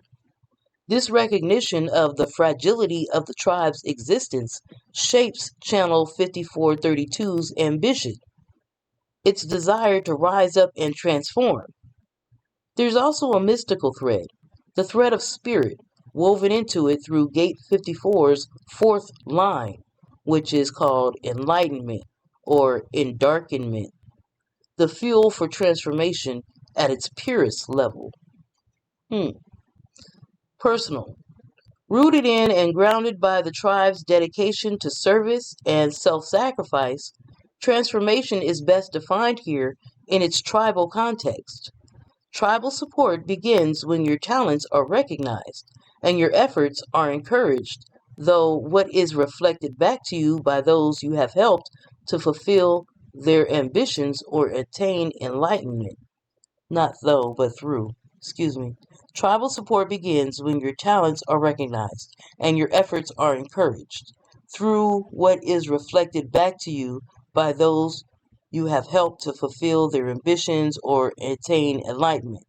This recognition of the fragility of the tribe's existence shapes Channel 5432's ambition, its desire to rise up and transform. There's also a mystical thread, the thread of spirit, woven into it through Gate 54's 4th line, which is called enlightenment or endarkenment, the fuel for transformation at its purest level. Personal. Rooted in and grounded by the tribe's dedication to service and self-sacrifice, transformation is best defined here in its tribal context. Tribal support begins when your talents are recognized and your efforts are encouraged, though what is reflected back to you by those you have helped to fulfill their ambitions or attain enlightenment. Not though, but through. Excuse me. Tribal support begins when your talents are recognized and your efforts are encouraged through what is reflected back to you by those you have helped to fulfill their ambitions or attain enlightenment.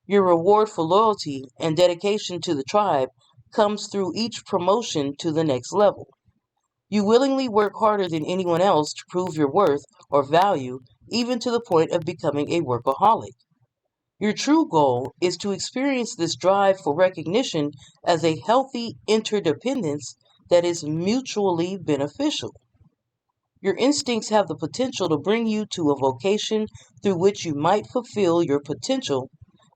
Your reward for loyalty and dedication to the tribe comes through each promotion to the next level. You willingly work harder than anyone else to prove your worth or value, even to the point of becoming a workaholic. Your true goal is to experience this drive for recognition as a healthy interdependence that is mutually beneficial. Your instincts have the potential to bring you to a vocation through which you might fulfill your potential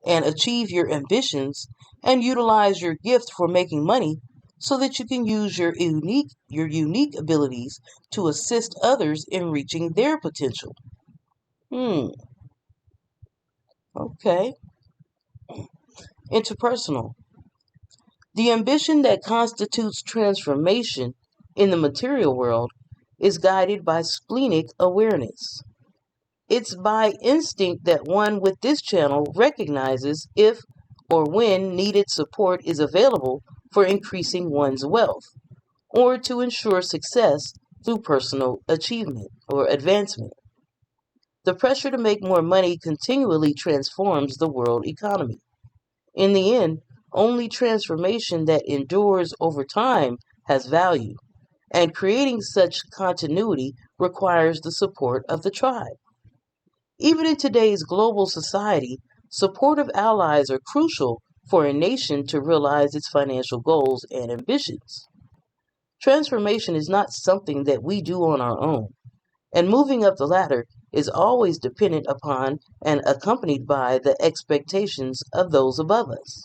and achieve your ambitions and utilize your gift for making money so that you can use your unique abilities to assist others in reaching their potential. Hmm, okay. Interpersonal. The ambition that constitutes transformation in the material world is guided by splenic awareness. It's by instinct that one with this channel recognizes if or when needed support is available for increasing one's wealth or to ensure success through personal achievement or advancement. The pressure to make more money continually transforms the world economy. In the end, only transformation that endures over time has value, and creating such continuity requires the support of the tribe. Even in today's global society, supportive allies are crucial for a nation to realize its financial goals and ambitions. Transformation is not something that we do on our own, and moving up the ladder is always dependent upon and accompanied by the expectations of those above us.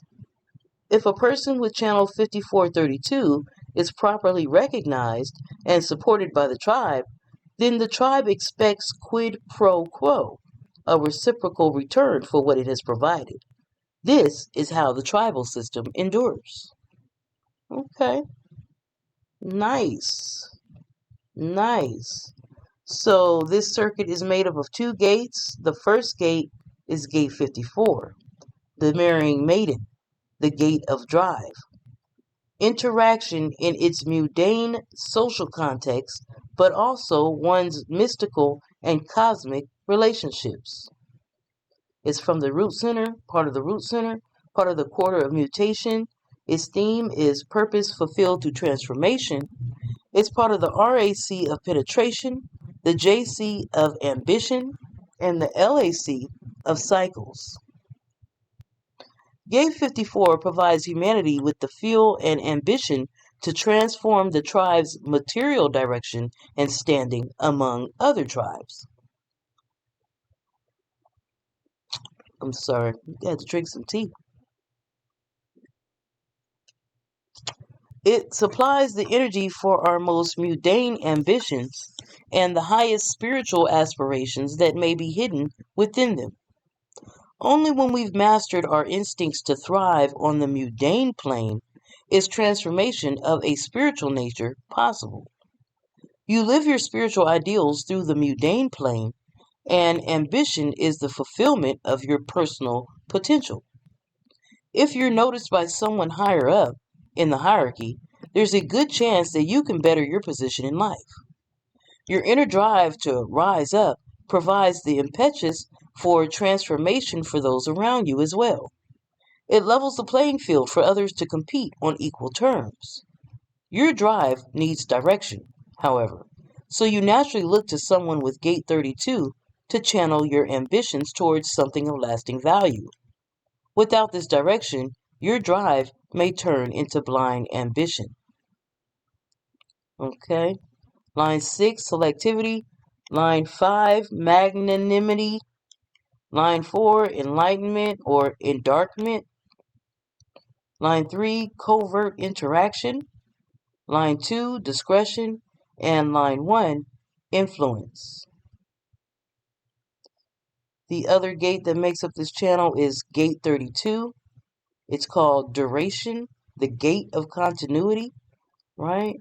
If a person with channel 5432 is properly recognized and supported by the tribe, then the tribe expects quid pro quo, a reciprocal return for what it has provided. This is how the tribal system endures. Okay, nice, nice. So this circuit is made up of two gates. The first gate is gate 54, the marrying maiden, the gate of drive. Interaction in its mundane social context, but also one's mystical and cosmic relationships. It's from the root center, part of the root center, part of the quarter of mutation. Its theme is purpose fulfilled through transformation. It's part of the RAC of penetration, the JC of ambition, and the LAC of cycles. Gate 54 provides humanity with the fuel and ambition to transform the tribe's material direction and standing among other tribes. I'm sorry, I had to drink some tea. It supplies the energy for our most mundane ambitions and the highest spiritual aspirations that may be hidden within them. Only when we've mastered our instincts to thrive on the mundane plane is transformation of a spiritual nature possible. You live your spiritual ideals through the mundane plane, and ambition is the fulfillment of your personal potential. If you're noticed by someone higher up in the hierarchy, there's a good chance that you can better your position in life. Your inner drive to rise up provides the impetus for transformation for those around you as well. It levels the playing field for others to compete on equal terms. Your drive needs direction, however, so you naturally look to someone with gate 32 to channel your ambitions towards something of lasting value. Without this direction, your drive may turn into blind ambition. Okay? Line 6, selectivity. Line 5, magnanimity. Line 4, enlightenment or endarkment. Line 3, covert interaction. Line 2, discretion. And line 1, influence. The other gate that makes up this channel is gate 32. It's called duration, the gate of continuity, right?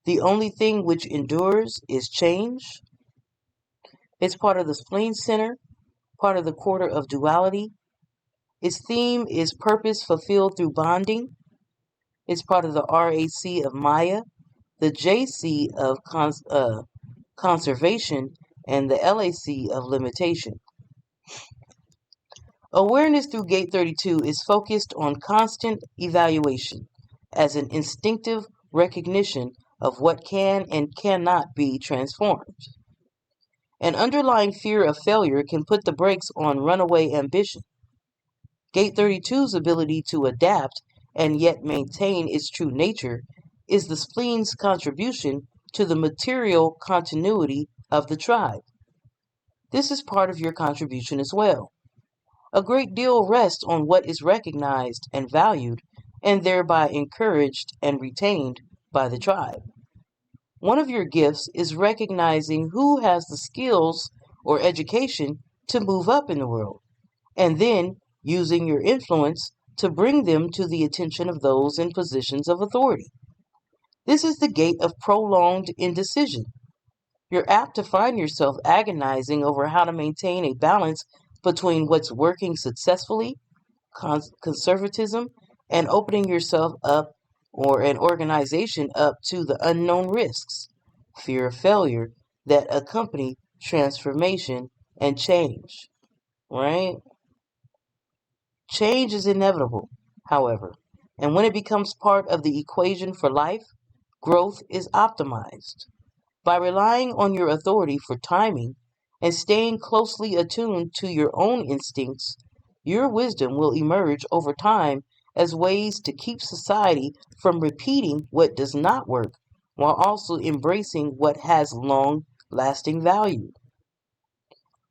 The only thing which endures is change. It's part of the spleen center, part of the quarter of duality. Its theme is purpose fulfilled through bonding. It's part of the RAC of Maya, the JC of conservation, and the LAC of limitation. Awareness through Gate 32 is focused on constant evaluation as an instinctive recognition of what can and cannot be transformed. An underlying fear of failure can put the brakes on runaway ambition. Gate 32's ability to adapt and yet maintain its true nature is the spleen's contribution to the material continuity of the tribe. This is part of your contribution as well. A great deal rests on what is recognized and valued, and thereby encouraged and retained by the tribe. One of your gifts is recognizing who has the skills or education to move up in the world, and then using your influence to bring them to the attention of those in positions of authority. This is the gate of prolonged indecision. You're apt to find yourself agonizing over how to maintain a balance between what's working successfully, conservatism, and opening yourself up or an organization up to the unknown risks, fear of failure that accompany transformation and change, right? Change is inevitable, however, and when it becomes part of the equation for life, growth is optimized. By relying on your authority for timing and staying closely attuned to your own instincts, your wisdom will emerge over time as ways to keep society from repeating what does not work, while also embracing what has long-lasting value.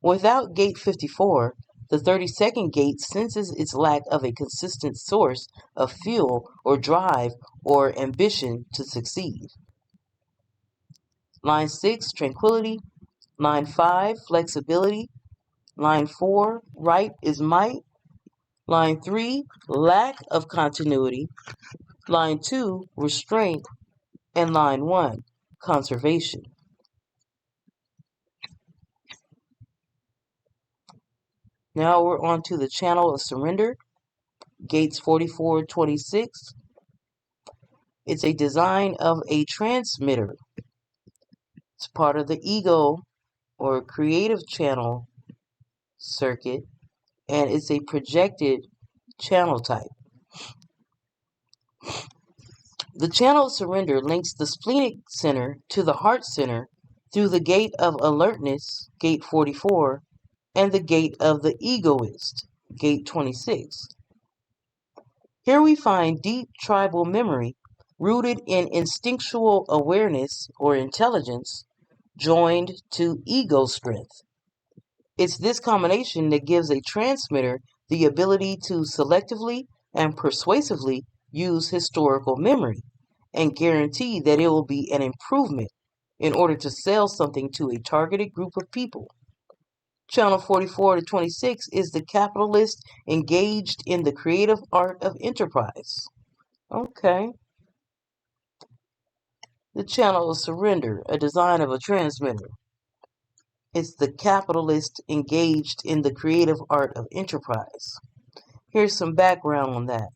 Without Gate 54, the 32nd gate senses its lack of a consistent source of fuel or drive or ambition to succeed. Line 6, tranquility. Line 5, flexibility. Line 4, right is might. Line 3, lack of continuity. Line 2, restraint. And line 1, conservation. Now we're on to the channel of surrender, gates 4426. It's a design of a transmitter. It's part of the ego or creative channel circuit, and it's a projected channel type. The channel of surrender links the splenic center to the heart center through the gate of alertness, gate 44, and the gate of the egoist, gate 26. Here we find deep tribal memory rooted in instinctual awareness or intelligence joined to ego strength. It's this combination that gives a transmitter the ability to selectively and persuasively use historical memory and guarantee that it will be an improvement in order to sell something to a targeted group of people. Channel 44 to 26 is the capitalist engaged in the creative art of enterprise. Okay. The channel of surrender, a design of a transmitter. It's the capitalist engaged in the creative art of enterprise. Here's some background on that.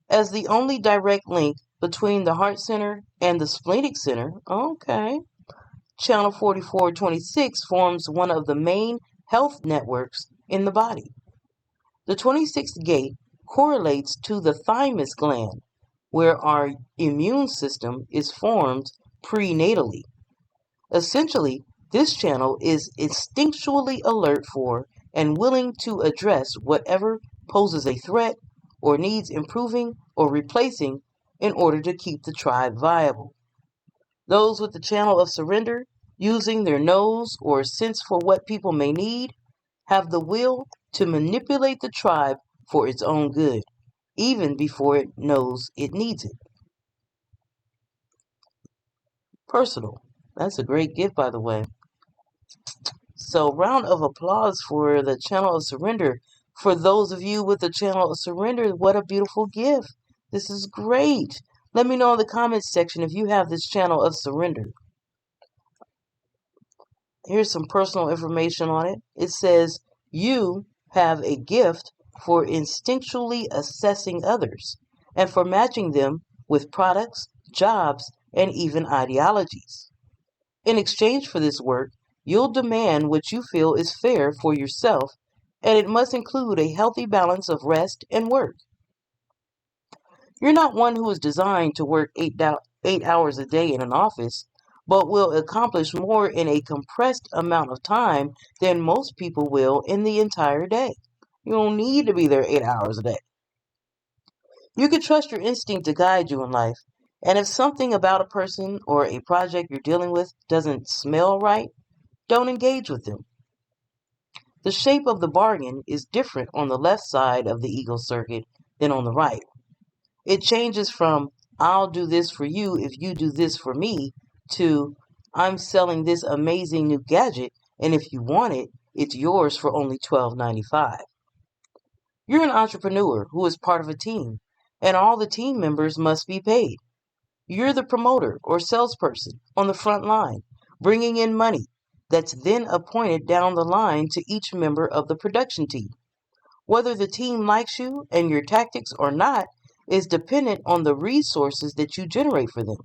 As the only direct link between the heart center and the splenic center, okay, channel 4426 forms one of the main health networks in the body. The 26th gate correlates to the thymus gland, where our immune system is formed prenatally. Essentially, this channel is instinctually alert for and willing to address whatever poses a threat or needs improving or replacing in order to keep the tribe viable. Those with the channel of surrender, using their nose or sense for what people may need, have the will to manipulate the tribe for its own good, even before it knows it needs it. Personal. That's a great gift, by the way. So, round of applause for the channel of surrender. For those of you with the channel of surrender, what a beautiful gift. This is great. Let me know in the comments section if you have this channel of surrender. Here's some personal information on it. It says you have a gift for instinctually assessing others and for matching them with products, jobs, and even ideologies. In exchange for this work, you'll demand what you feel is fair for yourself, and it must include a healthy balance of rest and work. You're not one who is designed to work 8 hours a day in an office, but will accomplish more in a compressed amount of time than most people will in the entire day. You don't need to be there 8 hours a day. You can trust your instinct to guide you in life, and if something about a person or a project you're dealing with doesn't smell right, don't engage with them. The shape of the bargain is different on the left side of the ego circuit than on the right. It changes from I'll do this for you if you do this for me to I'm selling this amazing new gadget and if you want it, it's yours for only $12.95. You're an entrepreneur who is part of a team, and all the team members must be paid. You're the promoter or salesperson on the front line, bringing in money that's then appointed down the line to each member of the production team. Whether the team likes you and your tactics or not is dependent on the resources that you generate for them.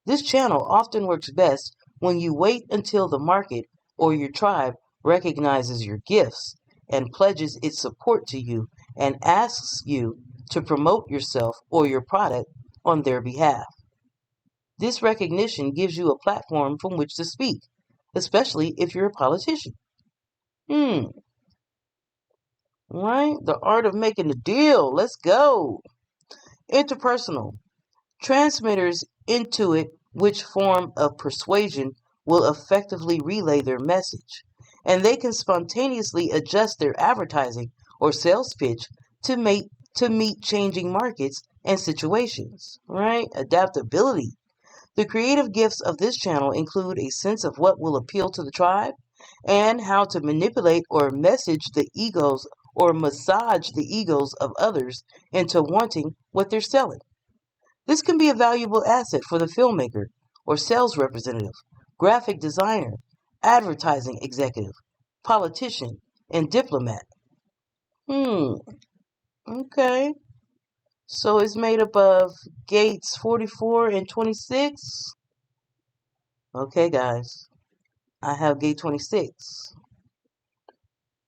This channel often works best when you wait until the market or your tribe recognizes your gifts and pledges its support to you and asks you to promote yourself or your product on their behalf. This recognition gives you a platform from which to speak, especially if you're a politician. Right? The art of making a deal. Let's go. Interpersonal. Transmitters intuit which form of persuasion will effectively relay their message, and they can spontaneously adjust their advertising or sales pitch to meet changing markets and situations. Right? Adaptability. The creative gifts of this channel include a sense of what will appeal to the tribe and how to manipulate or massage the egos of others into wanting what they're selling. This can be a valuable asset for the filmmaker or sales representative, graphic designer, advertising executive, politician, and diplomat. Okay. So it's made up of gates 44 and 26. Okay, guys. I have gate 26.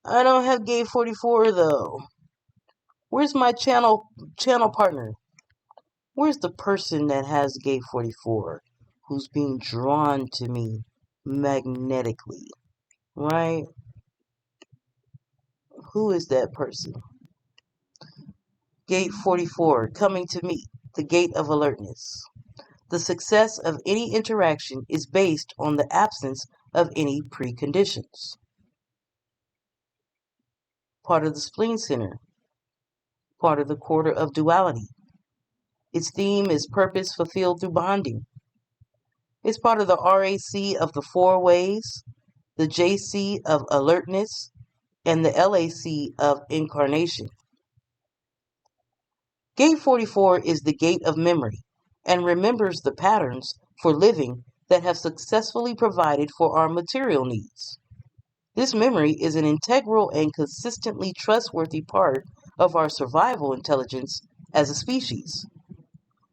I don't have gate 44 though. Where's my channel partner? Where's the person that has gate 44 who's being drawn to me magnetically? Right? Who is that person? Gate 44, coming to meet, the gate of alertness. The success of any interaction is based on the absence of any preconditions. Part of the spleen center. Part of the quarter of duality. Its theme is purpose fulfilled through bonding. It's part of the RAC of the four ways, the JC of alertness, and the LAC of incarnation. Gate 44 is the gate of memory and remembers the patterns for living that have successfully provided for our material needs. This memory is an integral and consistently trustworthy part of our survival intelligence as a species.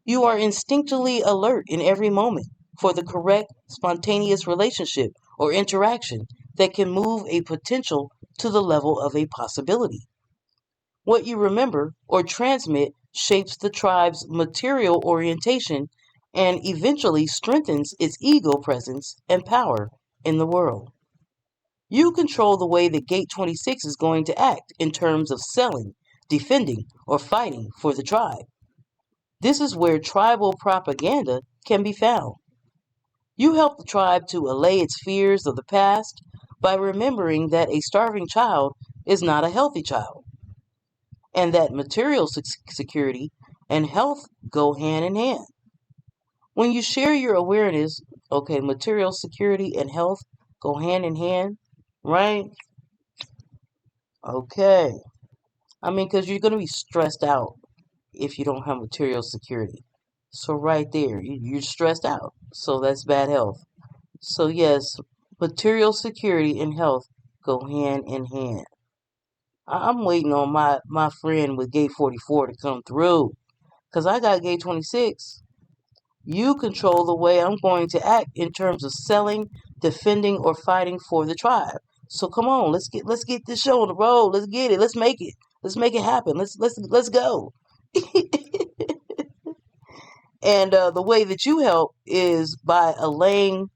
You are instinctually alert in every moment for the correct, spontaneous relationship or interaction that can move a potential to the level of a possibility. What you remember or transmit shapes the tribe's material orientation and eventually strengthens its ego presence and power in the world. You control the way that Gate 26 is going to act in terms of selling, defending, or fighting for the tribe. This is where tribal propaganda can be found. You help the tribe to allay its fears of the past by remembering that a starving child is not a healthy child, and that material security and health go hand in hand. When you share your awareness, okay, material security and health go hand in hand. right? Okay. I mean, because you're going to be stressed out if you don't have material security. So right there, you're stressed out. So that's bad health. So yes, material security and health go hand in hand. I'm waiting on my friend with gate 44 to come through. Because I got gate 26. You control the way I'm going to act in terms of selling, defending, or fighting for the tribe. So come on, let's get this show on the road. Let's get it. Let's make it. Let's make it happen. Let's go. And the way that you help is by allaying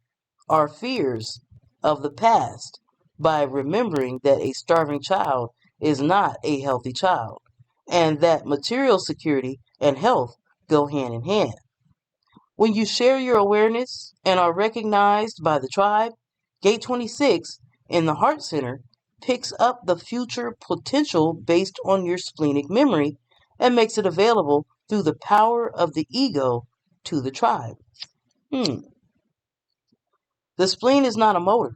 our fears of the past, by remembering that a starving child is not a healthy child, and that material security and health go hand in hand. When you share your awareness and are recognized by the tribe, Gate 26 in the Heart Center picks up the future potential based on your splenic memory and makes it available through the power of the ego to the tribe. The spleen is not a motor,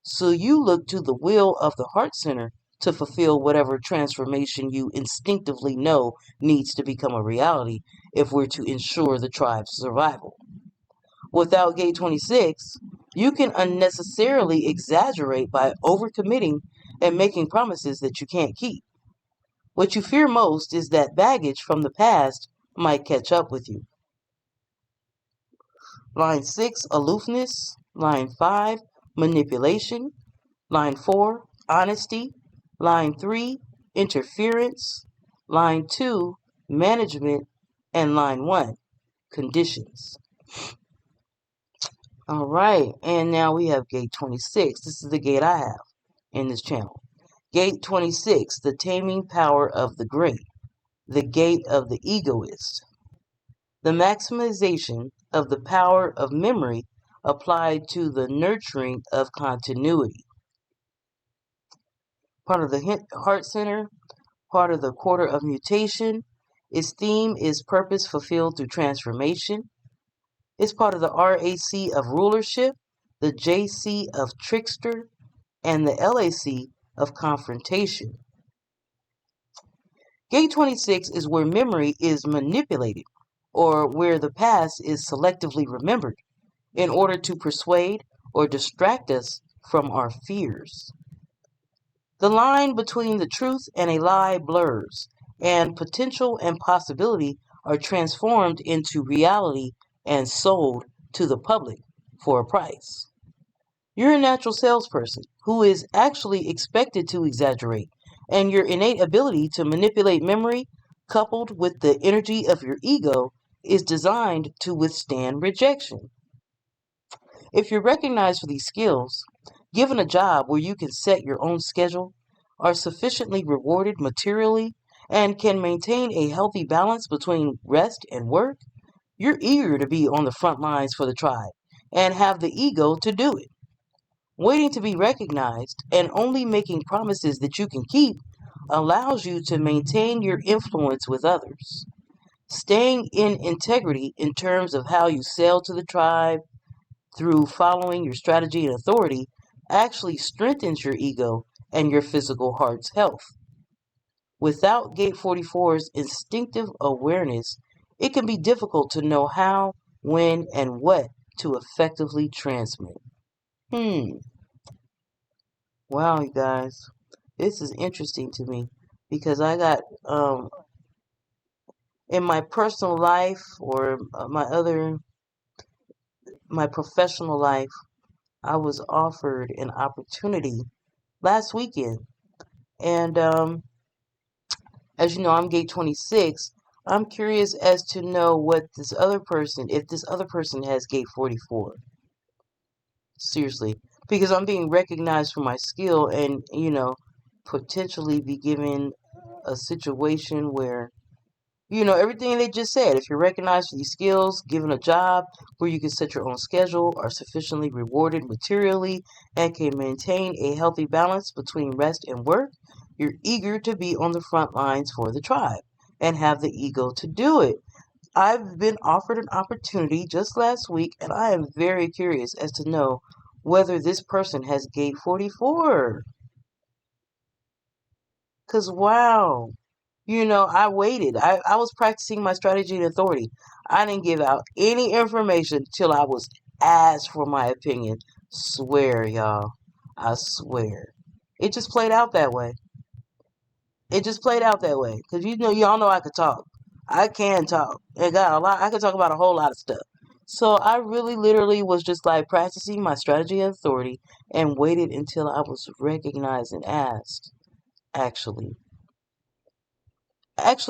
so you look to the will of the Heart Center to fulfill whatever transformation you instinctively know needs to become a reality if we're to ensure the tribe's survival. Without Gate 26, you can unnecessarily exaggerate by overcommitting and making promises that you can't keep. What you fear most is that baggage from the past might catch up with you. Line 6, aloofness. Line 5, manipulation. Line 4, honesty. Line 3, interference. Line 2, management. And line 1, conditions. All right, and now we have gate 26. This is the gate I have in this channel. Gate 26, the taming power of the great, the gate of the egoist, the maximization of the power of memory applied to the nurturing of continuity. Part of the Heart Center, part of the Quarter of Mutation. Its theme is purpose fulfilled through transformation. It's part of the RAC of rulership, the JC of trickster, and the LAC of confrontation. Gate 26 is where memory is manipulated, or where the past is selectively remembered, in order to persuade or distract us from our fears. The line between the truth and a lie blurs, and potential and possibility are transformed into reality and sold to the public for a price. You're a natural salesperson who is actually expected to exaggerate, and your innate ability to manipulate memory, coupled with the energy of your ego, is designed to withstand rejection. If you're recognized for these skills, given a job where you can set your own schedule, are sufficiently rewarded materially, and can maintain a healthy balance between rest and work, you're eager to be on the front lines for the tribe and have the ego to do it. Waiting to be recognized and only making promises that you can keep allows you to maintain your influence with others. Staying in integrity in terms of how you sell to the tribe through following your strategy and authority actually strengthens your ego and your physical heart's health. Without Gate 44's instinctive awareness, it can be difficult to know how, when, and what to effectively transmit. Wow, you guys, this is interesting to me because I got in my personal life or my professional life, I was offered an opportunity last weekend, and as you know, I'm gate 26. I'm curious as to know what this other person, if this other person has gate 44. Seriously, because I'm being recognized for my skill and, potentially be given a situation where, everything they just said, if you're recognized for these skills, given a job where you can set your own schedule, are sufficiently rewarded materially, and can maintain a healthy balance between rest and work, you're eager to be on the front lines for the tribe and have the ego to do it. I've been offered an opportunity just last week, and I am very curious as to know whether this person has gate 44. Because, wow, I waited. I was practicing my strategy and authority. I didn't give out any information till I was asked for my opinion. Swear, y'all. I swear. It just played out that way. It just played out that way. Because, y'all know I could talk. I can talk. And got a lot. I could talk about a whole lot of stuff. So I really literally was just like practicing my strategy and authority and waited until I was recognized and asked. Actually,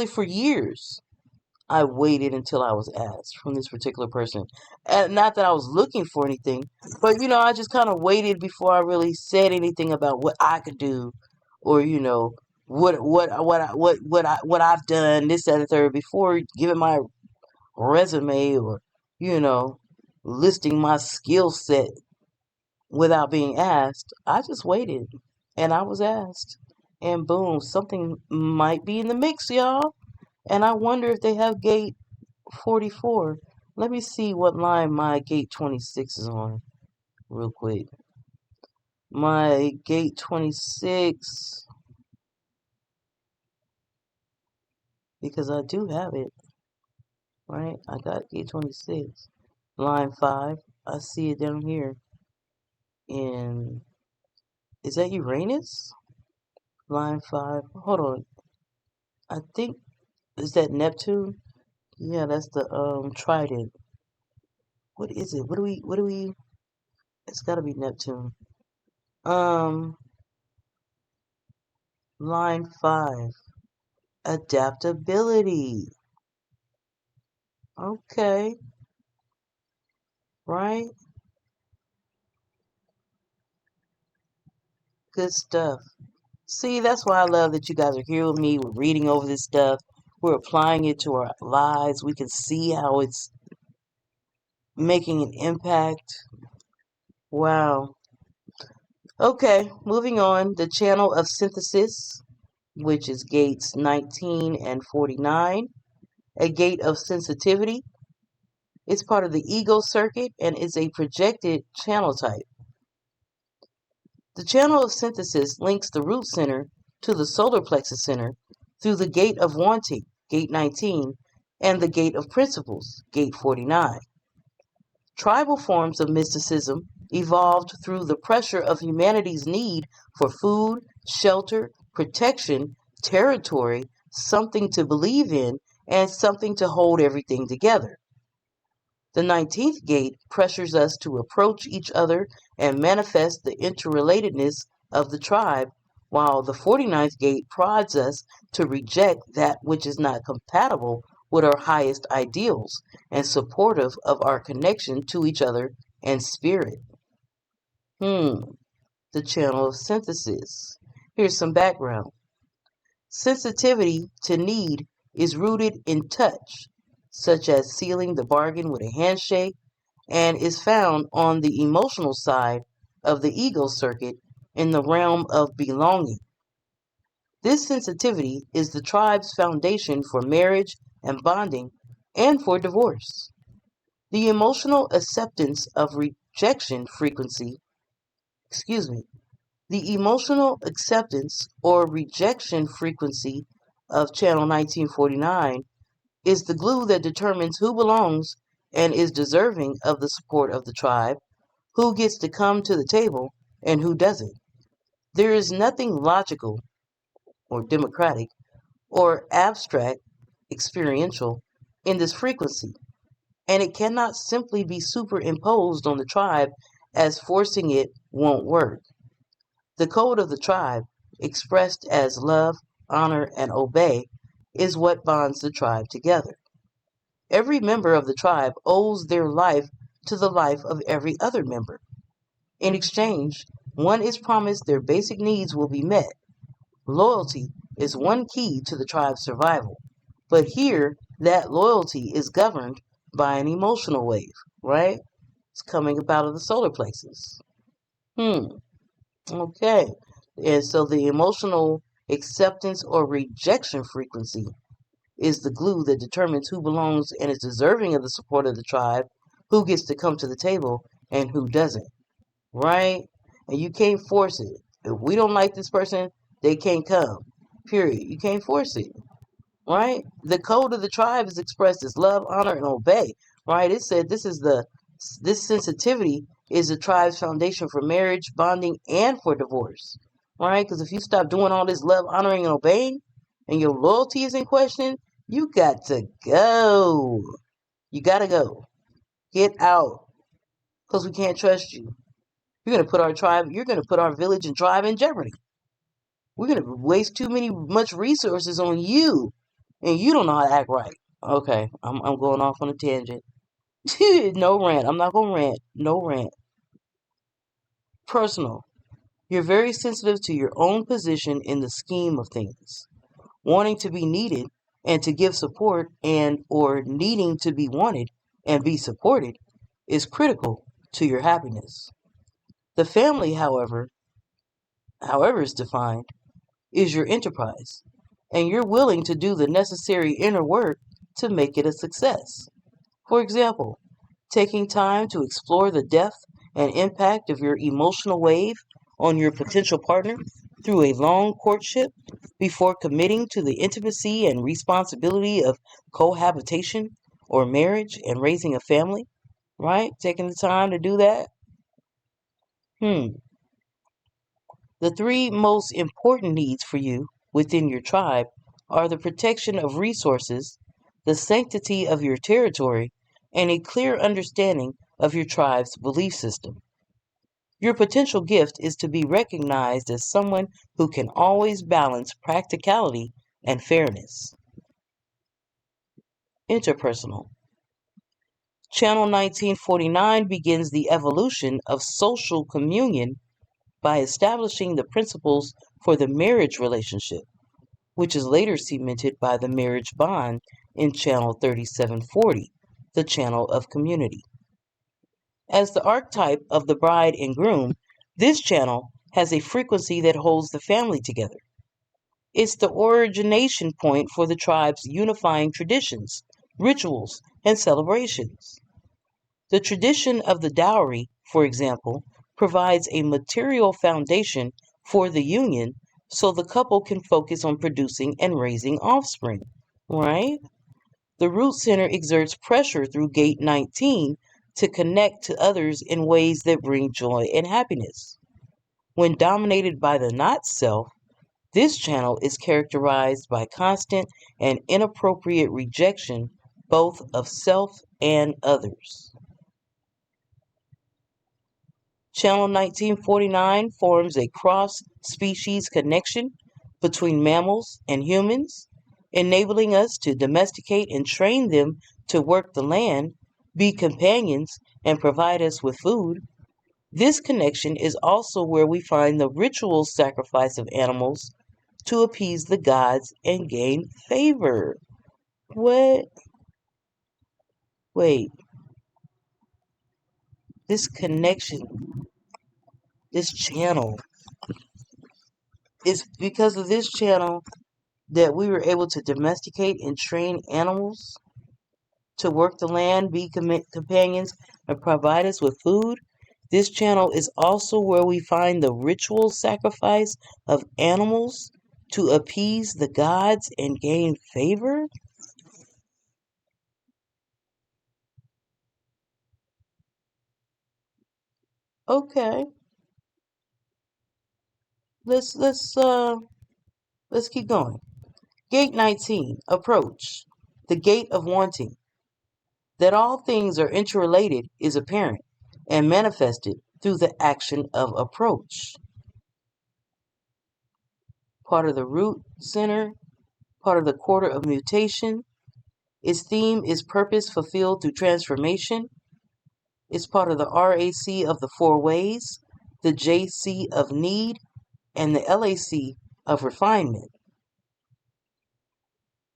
for years, I waited until I was asked from this particular person. And not that I was looking for anything, but I just kind of waited before I really said anything about what I could do, or what I've done, this that, and the third, before giving my resume, or you know listing my skill set without being asked. I just waited, and I was asked, and boom, something might be in the mix, y'all. And I wonder if they have gate 44. Let me see what line my gate 26 is on, real quick. My gate 26, because I do have it, right? I got gate 26. Line 5, I see it down here. In, is that Uranus? Line 5, hold on. I think, is that Neptune? Yeah, that's the trident. What is it? What do we, it's gotta be Neptune. Line 5. Adaptability. Okay. Right? Good stuff. See, that's why I love that you guys are here with me. We're reading over this stuff. We're applying it to our lives. We can see how it's making an impact. Wow. Okay, moving on. The channel of synthesis, which is gates 19 and 49. A gate of sensitivity. It's part of the ego circuit and is a projected channel type. The channel of synthesis links the root center to the solar plexus center through the gate of wanting, gate 19, and the gate of principles, gate 49. Tribal forms of mysticism evolved through the pressure of humanity's need for food, shelter, protection, territory, something to believe in, and something to hold everything together. The 19th gate pressures us to approach each other and manifest the interrelatedness of the tribe, while the 49th gate prods us to reject that which is not compatible with our highest ideals and supportive of our connection to each other and spirit. The channel of synthesis. Here's some background. Sensitivity to need is rooted in touch, such as sealing the bargain with a handshake, and is found on the emotional side of the ego circuit in the realm of belonging. This sensitivity is the tribe's foundation for marriage and bonding and for divorce. The emotional acceptance of rejection frequency, the emotional acceptance or rejection frequency of channel 1949 is the glue that determines who belongs and is deserving of the support of the tribe, who gets to come to the table, and who doesn't. There is nothing logical or democratic or abstract experiential in this frequency, and it cannot simply be superimposed on the tribe, as forcing it won't work. The code of the tribe, expressed as love, honor, and obey, is what bonds the tribe together. Every member of the tribe owes their life to the life of every other member. In exchange, one is promised their basic needs will be met. Loyalty is one key to the tribe's survival. But here, that loyalty is governed by an emotional wave, right? It's coming up out of the solar plexus. Okay. And so the emotional acceptance or rejection frequency is the glue that determines who belongs and is deserving of the support of the tribe, who gets to come to the table, and who doesn't. right? And you can't force it. If we don't like this person, they can't come. Period. You can't force it, right? The code of the tribe is expressed as love, honor, and obey, right? It said this sensitivity is the tribe's foundation for marriage, bonding, and for divorce, right? Because if you stop doing all this love, honoring, and obeying, and your loyalty is in question, you got to go. You got to go. Get out, because we can't trust you. You're gonna put our village and tribe in jeopardy. We're gonna waste much resources on you, and you don't know how to act right. Okay, I'm going off on a tangent. No rant. I'm not gonna rant. No rant. Personal. You're very sensitive to your own position in the scheme of things. Wanting to be needed and to give support and or needing to be wanted and be supported is critical to your happiness. The family, however is defined, is your enterprise, and you're willing to do the necessary inner work to make it a success. For example, taking time to explore the depth and impact of your emotional wave on your potential partner through a long courtship before committing to the intimacy and responsibility of cohabitation or marriage and raising a family, right? Taking the time to do that. The three most important needs for you within your tribe are the protection of resources, the sanctity of your territory, and a clear understanding of your tribe's belief system. Your potential gift is to be recognized as someone who can always balance practicality and fairness. Interpersonal. Channel 1949 begins the evolution of social communion by establishing the principles for the marriage relationship, which is later cemented by the marriage bond in Channel 3740, the channel of community. As the archetype of the bride and groom, this channel has a frequency that holds the family together. It's the origination point for the tribe's unifying traditions, rituals, and celebrations. The tradition of the dowry, for example, provides a material foundation for the union so the couple can focus on producing and raising offspring, right? The root center exerts pressure through gate 19 to connect to others in ways that bring joy and happiness. When dominated by the not self, this channel is characterized by constant and inappropriate rejection both of self and others. Channel 1949 forms a cross-species connection between mammals and humans, enabling us to domesticate and train them to work the land, be companions, and provide us with food. This connection is also where we find the ritual sacrifice of animals to appease the gods and gain favor. What? Wait. This connection, this channel, it's because of this channel that we were able to domesticate and train animals to work the land, be companions, and provide us with food. This channel is also where we find the ritual sacrifice of animals to appease the gods and gain favor. Okay, let's keep going. Gate 19, approach. The gate of wanting. That all things are interrelated is apparent and manifested through the action of approach. Part of the root center, part of the quarter of mutation. Its theme is purpose fulfilled through transformation. It's part of the RAC of the four ways, the JC of need, and the LAC of refinement.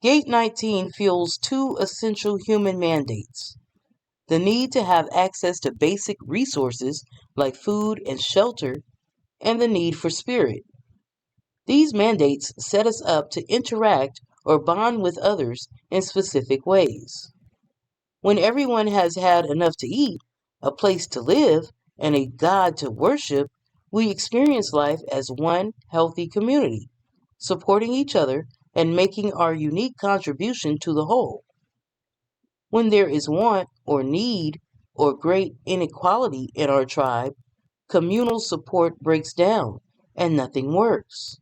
Gate 19 fuels two essential human mandates: the need to have access to basic resources like food and shelter, and the need for spirit. These mandates set us up to interact or bond with others in specific ways. When everyone has had enough to eat, a place to live, and a God to worship, we experience life as one healthy community, supporting each other and making our unique contribution to the whole. When there is want or need or great inequality in our tribe, communal support breaks down and nothing works.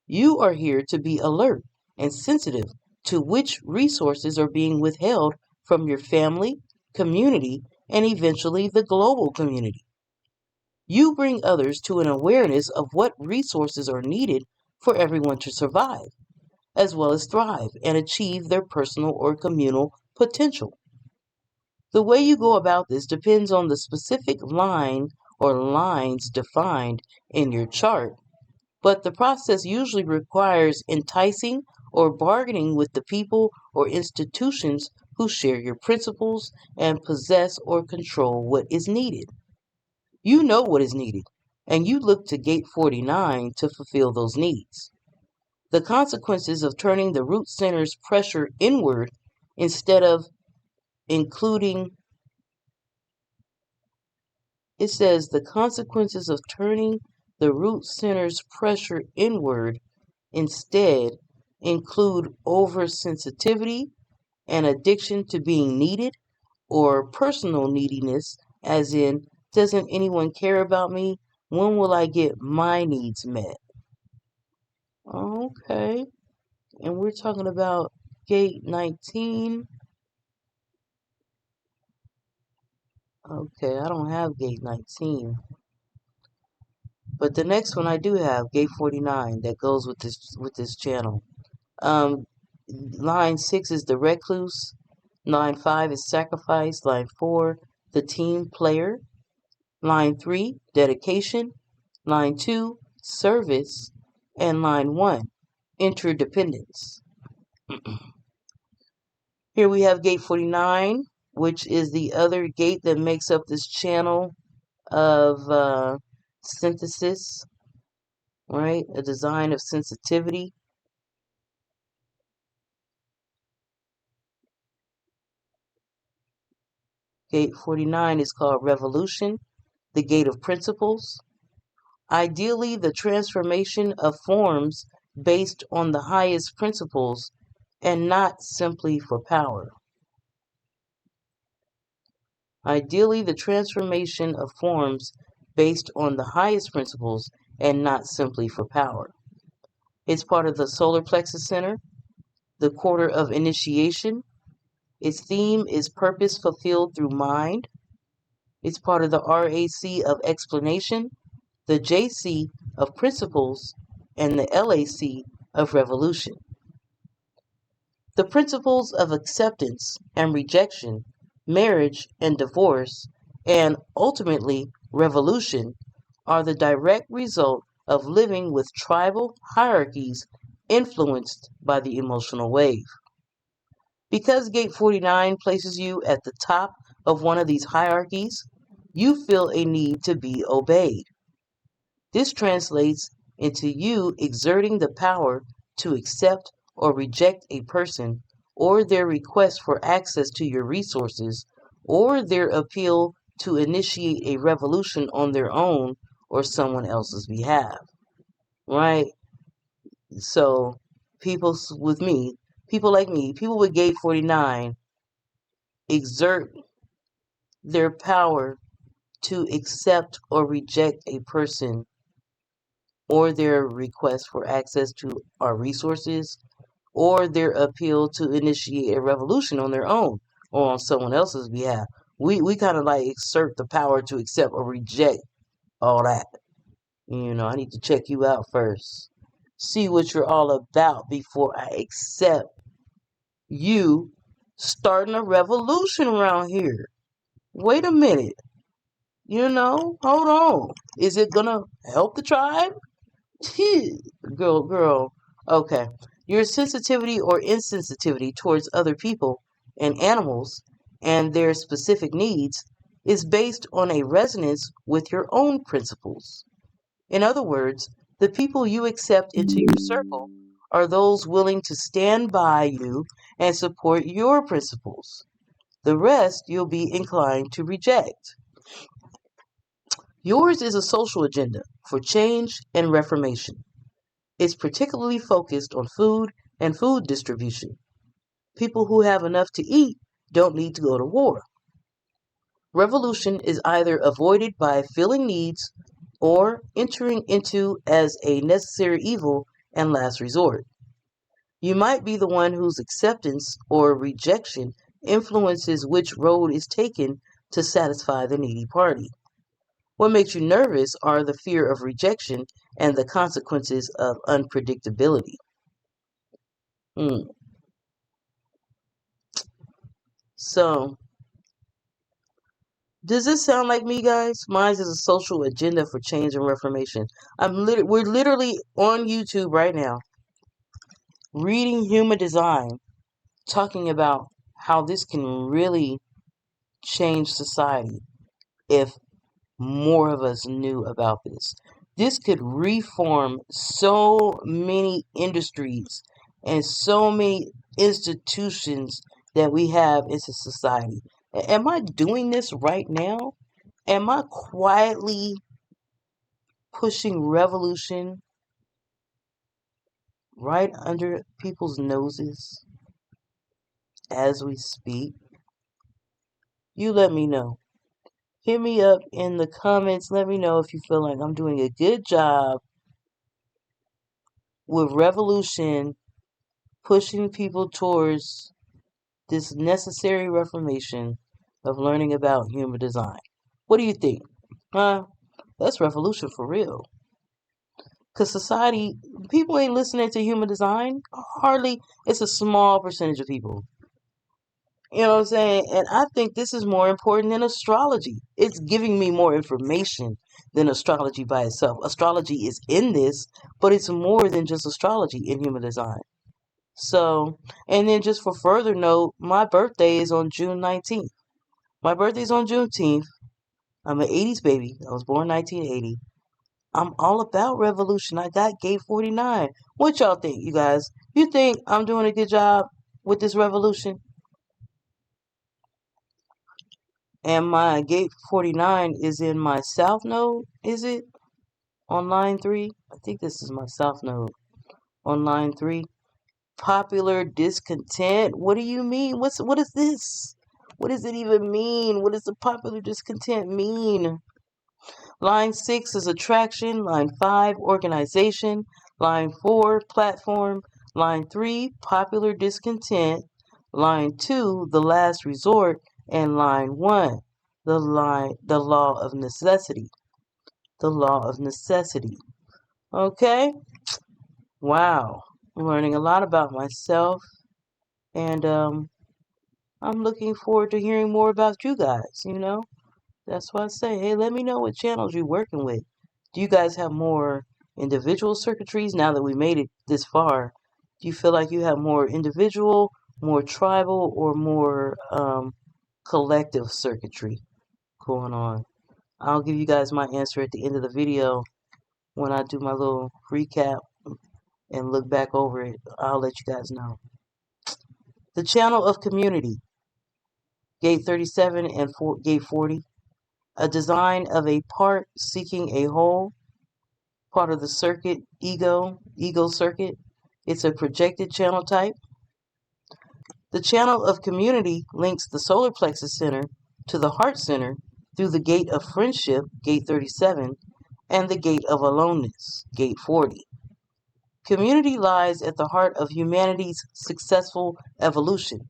You are here to be alert and sensitive to which resources are being withheld from your family, community, and eventually the global community. You bring others to an awareness of what resources are needed for everyone to survive, as well as thrive and achieve their personal or communal potential. The way you go about this depends on the specific line or lines defined in your chart, but the process usually requires enticing or bargaining with the people or institutions who share your principles and possess or control what is needed. You know what is needed, and you look to Gate 49 to fulfill those needs. The consequences of turning the root center's pressure inward instead of including It says the consequences of turning the root center's pressure inward instead include oversensitivity and addiction to being needed, or personal neediness, as in, doesn't anyone care about me? When will I get my needs met? Okay, and we're talking about gate 19. Okay, I don't have gate 19. But the next one I do have, gate 49, that goes with this channel. Line 6 is the recluse. Line 5 is sacrifice. Line 4, the team player. Line 3, dedication. Line 2, service. And line 1, interdependence. Here we have gate 49, which is the other gate that makes up this channel of synthesis, right? A design of sensitivity. Gate 49 is called revolution, the gate of principles. Ideally, the transformation of forms based on the highest principles and not simply for power. Ideally, the transformation of forms based on the highest principles and not simply for power. It's part of the solar plexus center, the quarter of initiation. Its theme is purpose fulfilled through mind. It's part of the RAC of explanation, the JC of principles, and the LAC of revolution. The principles of acceptance and rejection, marriage and divorce, and ultimately revolution are the direct result of living with tribal hierarchies influenced by the emotional wave. Because Gate 49 places you at the top of one of these hierarchies, you feel a need to be obeyed. This translates into you exerting the power to accept or reject a person, or their request for access to your resources, or their appeal to initiate a revolution on their own or someone else's behalf. Right? So, people like me, people with Gate 49 exert their power to accept or reject a person or their request for access to our resources, or their appeal to initiate a revolution on their own or on someone else's behalf. We kind of like exert the power to accept or reject all that. I need to check you out first. See what you're all about before I accept you starting a revolution around here. Wait a minute. Hold on. Is it gonna help the tribe? Girl. Okay. Your sensitivity or insensitivity towards other people and animals and their specific needs is based on a resonance with your own principles. In other words, the people you accept into your circle are those willing to stand by you and support your principles. The rest you'll be inclined to reject. Yours is a social agenda for change and reformation. It's particularly focused on food and food distribution. People who have enough to eat don't need to go to war. Revolution is either avoided by filling needs or entering into as a necessary evil and last resort. You might be the one whose acceptance or rejection influences which road is taken to satisfy the needy party. What makes you nervous are the fear of rejection and the consequences of unpredictability. So, does this sound like me, guys? Mine is a social agenda for change and reformation. We're literally on YouTube right now, reading human design, talking about how this can really change society if more of us knew about this. This could reform so many industries and so many institutions that we have into society. Am I doing this right now? Am I quietly pushing revolution right under people's noses as we speak? You let me know. Hit me up in the comments. Let me know if you feel like I'm doing a good job with revolution, pushing people towards this necessary reformation of learning about human design. What do you think? That's revolution for real. Because society, people ain't listening to human design. Hardly, it's a small percentage of people. You know what I'm saying? And I think this is more important than astrology. It's giving me more information than astrology by itself. Astrology is in this, but it's more than just astrology in human design. So, and then just for further note, my birthday is on June 19th. My birthday's on Juneteenth. I'm an 80s baby. I was born 1980. I'm all about revolution. I got gate 49. What y'all think, you guys? You think I'm doing a good job with this revolution? And my gate 49 is in my south node, is it? On line 3? I think this is my south node. On line 3. Popular discontent? What do you mean? What is this? What does it even mean? What does the popular discontent mean? Line 6 is attraction. Line 5, organization. Line 4, platform. Line 3, popular discontent. Line 2, the last resort. And line 1, the law of necessity. The law of necessity. Okay? Wow. I'm learning a lot about myself. And I'm looking forward to hearing more about you guys, you know? That's why I say, hey, let me know what channels you're working with. Do you guys have more individual circuitries now that we made it this far? Do you feel like you have more individual, more tribal, or more collective circuitry going on? I'll give you guys my answer at the end of the video when I do my little recap and look back over it. I'll let you guys know. The channel of community, gate 37 and gate 40. A design of a part seeking a whole, part of the circuit, ego circuit. It's a projected channel type. The channel of community links the solar plexus center to the heart center through the gate of friendship, gate 37, and the gate of aloneness, gate 40. Community lies at the heart of humanity's successful evolution.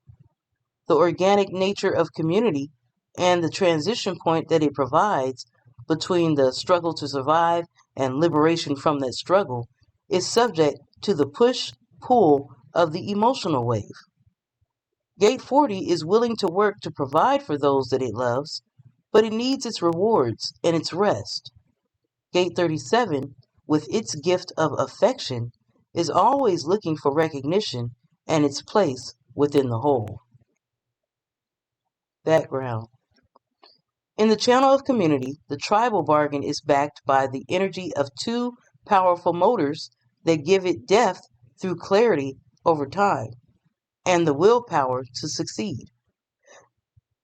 The organic nature of community and the transition point that it provides between the struggle to survive and liberation from that struggle is subject to the push-pull of the emotional wave. Gate 40 is willing to work to provide for those that it loves, but it needs its rewards and its rest. Gate 37, with its gift of affection, is always looking for recognition and its place within the whole. Background. In the channel of community, the tribal bargain is backed by the energy of two powerful motors that give it depth through clarity over time, and the willpower to succeed.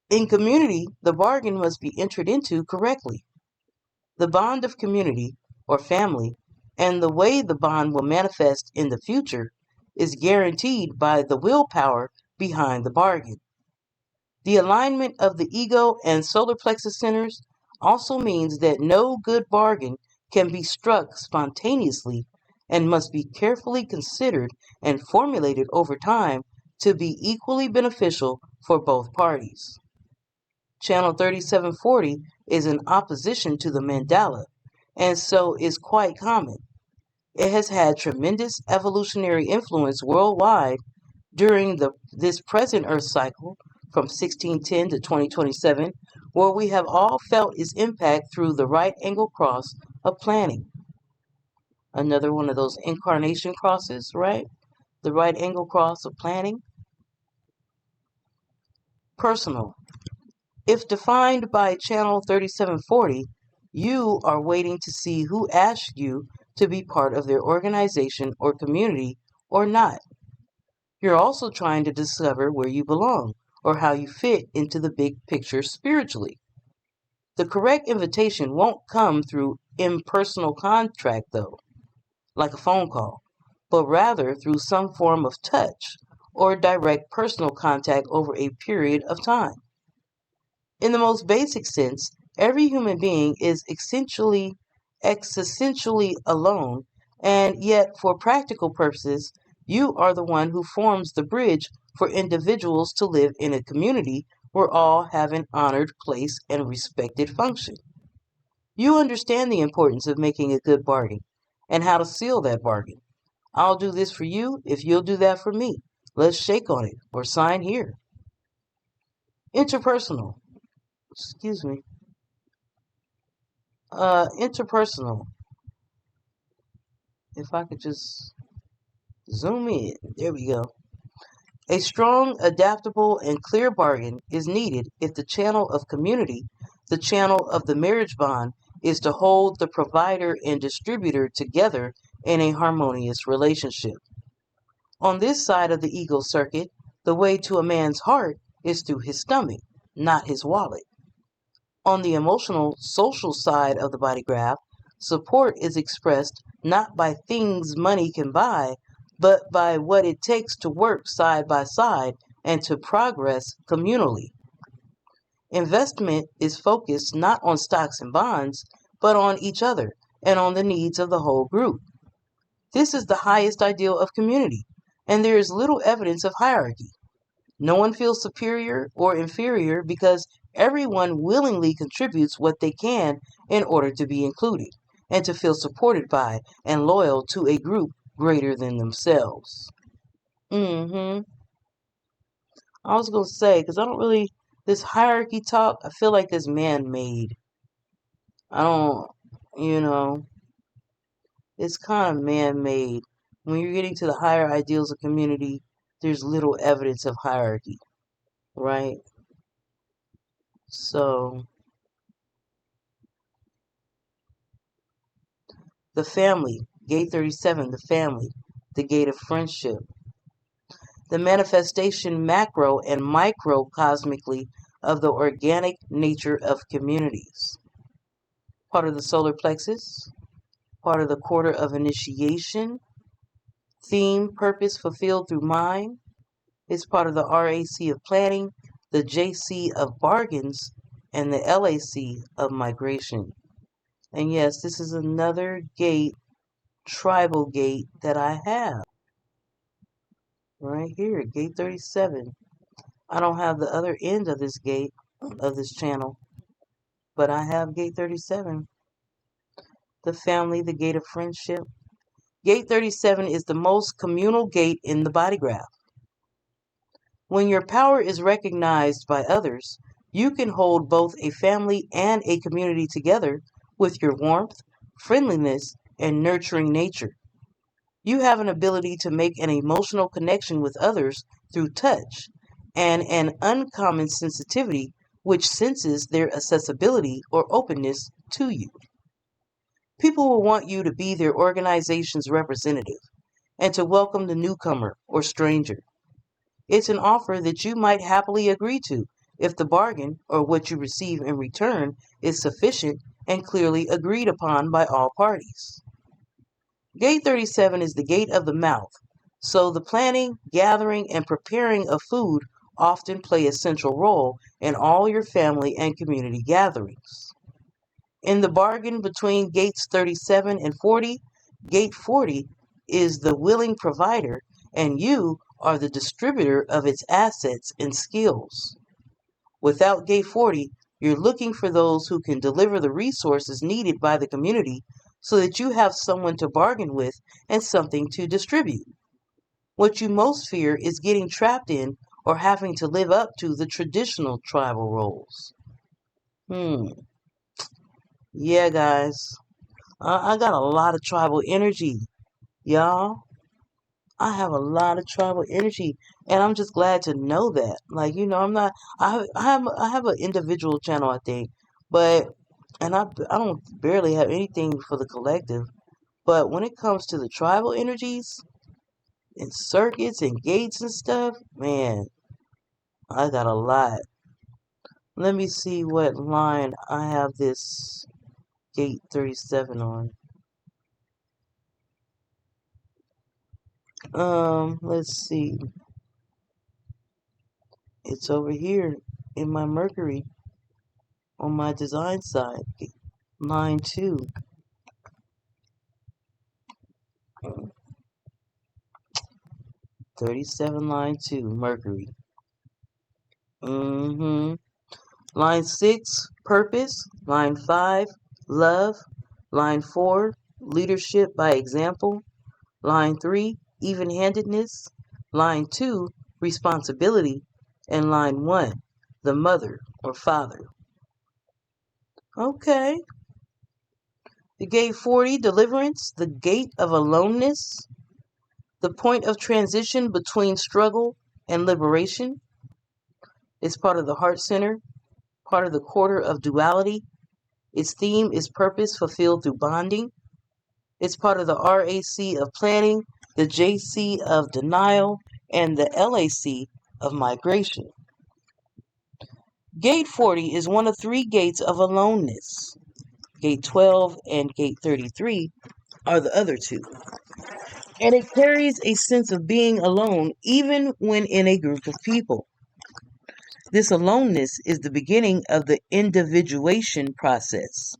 In community, the bargain must be entered into correctly. The bond of community or family and the way the bond will manifest in the future is guaranteed by the willpower behind the bargain. The alignment of the ego and solar plexus centers also means that no good bargain can be struck spontaneously and must be carefully considered and formulated over time to be equally beneficial for both parties. Channel 3740 is in opposition to the mandala, and so is quite common. It has had tremendous evolutionary influence worldwide during this present Earth cycle from 1610 to 2027, where we have all felt its impact through the right angle cross of planning. Another one of those incarnation crosses, right? The right angle cross of planning. Personal. If defined by channel 3740, you are waiting to see who asked you to be part of their organization or community or not. You're also trying to discover where you belong or how you fit into the big picture spiritually. The correct invitation won't come through impersonal contact, though, like a phone call, but rather through some form of touch or direct personal contact over a period of time. In the most basic sense, every human being is existentially alone, and yet for practical purposes, you are the one who forms the bridge for individuals to live in a community where all have an honored place and respected function. You understand the importance of making a good bargain and how to seal that bargain. I'll do this for you if you'll do that for me. Let's shake on it or sign here. Interpersonal. Excuse me. Interpersonal. If I could just zoom in. There we go. A strong, adaptable, and clear bargain is needed if the channel of community, the channel of the marriage bond, is to hold the provider and distributor together in a harmonious relationship. On this side of the ego circuit, the way to a man's heart is through his stomach, not his wallet. On the emotional, social side of the body graph, support is expressed not by things money can buy, but by what it takes to work side by side and to progress communally. Investment is focused not on stocks and bonds, but on each other and on the needs of the whole group. This is the highest ideal of community, and there is little evidence of hierarchy. No one feels superior or inferior because everyone willingly contributes what they can in order to be included and to feel supported by and loyal to a group greater than themselves. I was going to say, because I don't really, this hierarchy talk, I feel like it's man-made. I don't, it's kind of man-made. When you're getting to the higher ideals of community, there's little evidence of hierarchy, right? So, the family, gate 37, the family, the gate of friendship. The manifestation macro and microcosmically of the organic nature of communities. Part of the solar plexus, part of the quarter of initiation, theme, purpose fulfilled through mind, is part of the RAC of planning, the JC of bargains, and the LAC of migration. And yes, this is another gate, tribal gate, that I have. Right here, gate 37. I don't have the other end of this gate, of this channel, but I have gate 37. The family, the gate of friendship. Gate 37 is the most communal gate in the body graph. When your power is recognized by others, you can hold both a family and a community together with your warmth, friendliness, and nurturing nature. You have an ability to make an emotional connection with others through touch and an uncommon sensitivity which senses their accessibility or openness to you. People will want you to be their organization's representative and to welcome the newcomer or stranger. It's an offer that you might happily agree to if the bargain or what you receive in return is sufficient and clearly agreed upon by all parties. Gate 37 is the gate of the mouth, so the planning, gathering, and preparing of food often play a central role in all your family and community gatherings. In the bargain between gates 37 and 40, gate 40 is the willing provider, and you are the distributor of its assets and skills. Without gate 40, you're looking for those who can deliver the resources needed by the community so that you have someone to bargain with and something to distribute. What you most fear is getting trapped in or having to live up to the traditional tribal roles. Yeah, guys. I got a lot of tribal energy, y'all. I have a lot of tribal energy, and I'm just glad to know that. Like, I'm not. I have an individual channel, I think, but I don't barely have anything for the collective. But when it comes to the tribal energies and circuits and gates and stuff, man, I got a lot. Let me see what line I have this gate 37 on. Let's see. It's over here in my Mercury on my design side. Line 2. 37 line 2, Mercury. Line 6, purpose. Line 5, love. Line 4, leadership by example. Line 3, even-handedness. Line 2, responsibility. And line 1, the mother or father. Okay. The gate 40, deliverance, the gate of aloneness, the point of transition between struggle and liberation. It's part of the heart center, part of the quarter of duality. Its theme is purpose fulfilled through bonding. It's part of the RAC of planning, the JC of denial, and the LAC of migration. Gate 40 is one of 3 gates of aloneness. Gate 12 and Gate 33 are the other 2. And it carries a sense of being alone even when in a group of people. This aloneness is the beginning of the individuation process.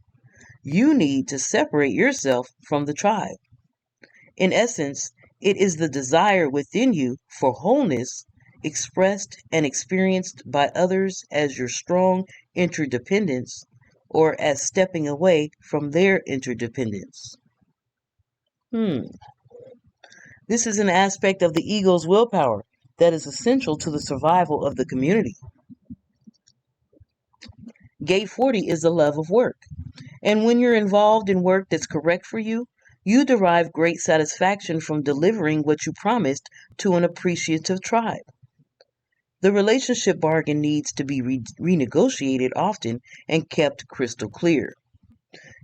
You need to separate yourself from the tribe. In essence, it is the desire within you for wholeness expressed and experienced by others as your strong interdependence or as stepping away from their interdependence. This is an aspect of the ego's willpower that is essential to the survival of the community. Gate 40 is the love of work. And when you're involved in work that's correct for you, you derive great satisfaction from delivering what you promised to an appreciative tribe. The relationship bargain needs to be renegotiated often and kept crystal clear.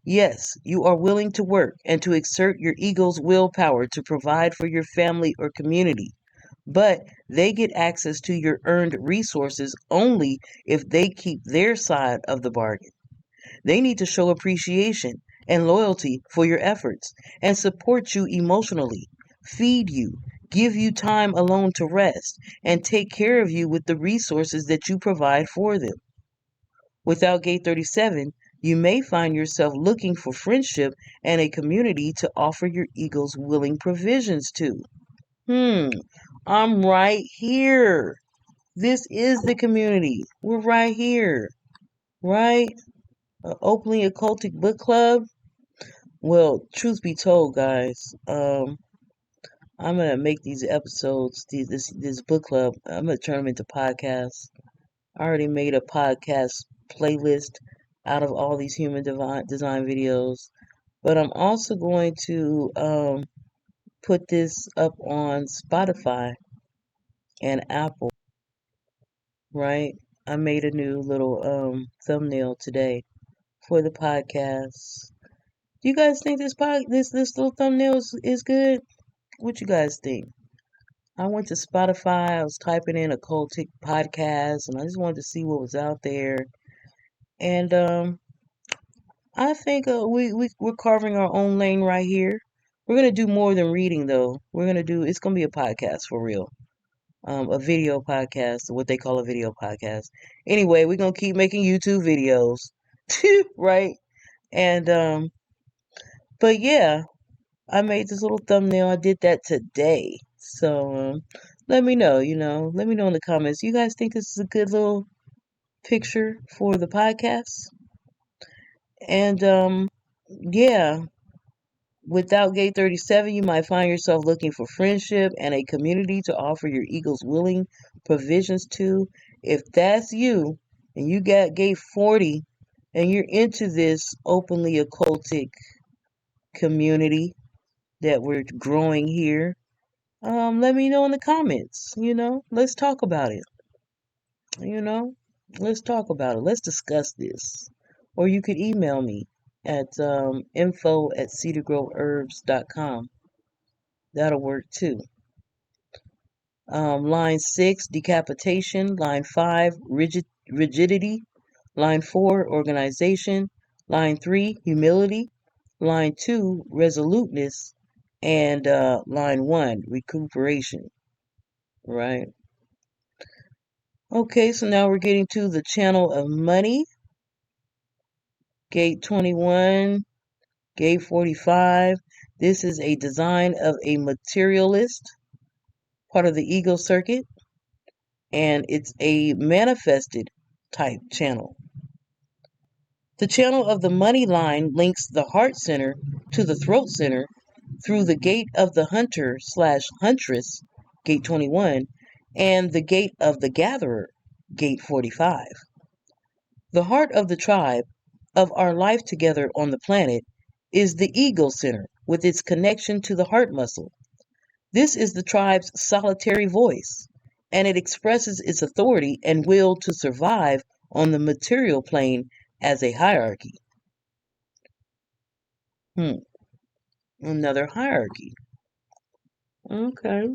Yes, you are willing to work and to exert your ego's willpower to provide for your family or community, but they get access to your earned resources only if they keep their side of the bargain. They need to show appreciation and loyalty for your efforts and support you emotionally, feed you, give you time alone to rest, and take care of you with the resources that you provide for them. Without Gate 37, you may find yourself looking for friendship and a community to offer your ego's willing provisions to. I'm right here. This is the community. We're right here. Right? Openly Occultic Book Club. Well, truth be told, guys, I'm gonna make these episodes, this book club. I'm gonna turn them into podcasts. I already made a podcast playlist out of all these human design videos, but I'm also going to put this up on Spotify and Apple. Right? I made a new little thumbnail today for the podcast. Do you guys think this little thumbnail is good? What you guys think? I went to Spotify. I was typing in occultic podcast, and I just wanted to see what was out there. And I think we're carving our own lane right here. We're gonna do more than reading though. It's gonna be a podcast for real. A video podcast, what they call a video podcast. Anyway, we're gonna keep making YouTube videos. Right? And but yeah, I made this little thumbnail. I did that today. So let me know, let me know in the comments. You guys think this is a good little picture for the podcast? And yeah, without Gate 37, you might find yourself looking for friendship and a community to offer your ego's willing provisions to. If that's you and you got Gate 40 and you're into this openly occultic community that we're growing here, let me know in the comments. Let's talk about it. You know, let's talk about it. Let's discuss this. Or you could email me at info@cedargroveherbs.com. That'll work too. Line 6, decapitation. Line 5, rigidity. Line 4, organization. Line 3, humility. Line 2, resoluteness. And line 1, recuperation. Right? Okay, so now we're getting to the channel of money. Gate 21, Gate 45. This is a design of a materialist, part of the ego circuit, and it's a manifested type channel. The channel of the money line links the heart center to the throat center through the gate of the hunter/huntress, Gate 21, and the gate of the gatherer, Gate 45. The heart of the tribe, of our life together on the planet, is the ego center with its connection to the heart muscle. This is the tribe's solitary voice, and it expresses its authority and will to survive on the material plane as a hierarchy. Another hierarchy. Okay.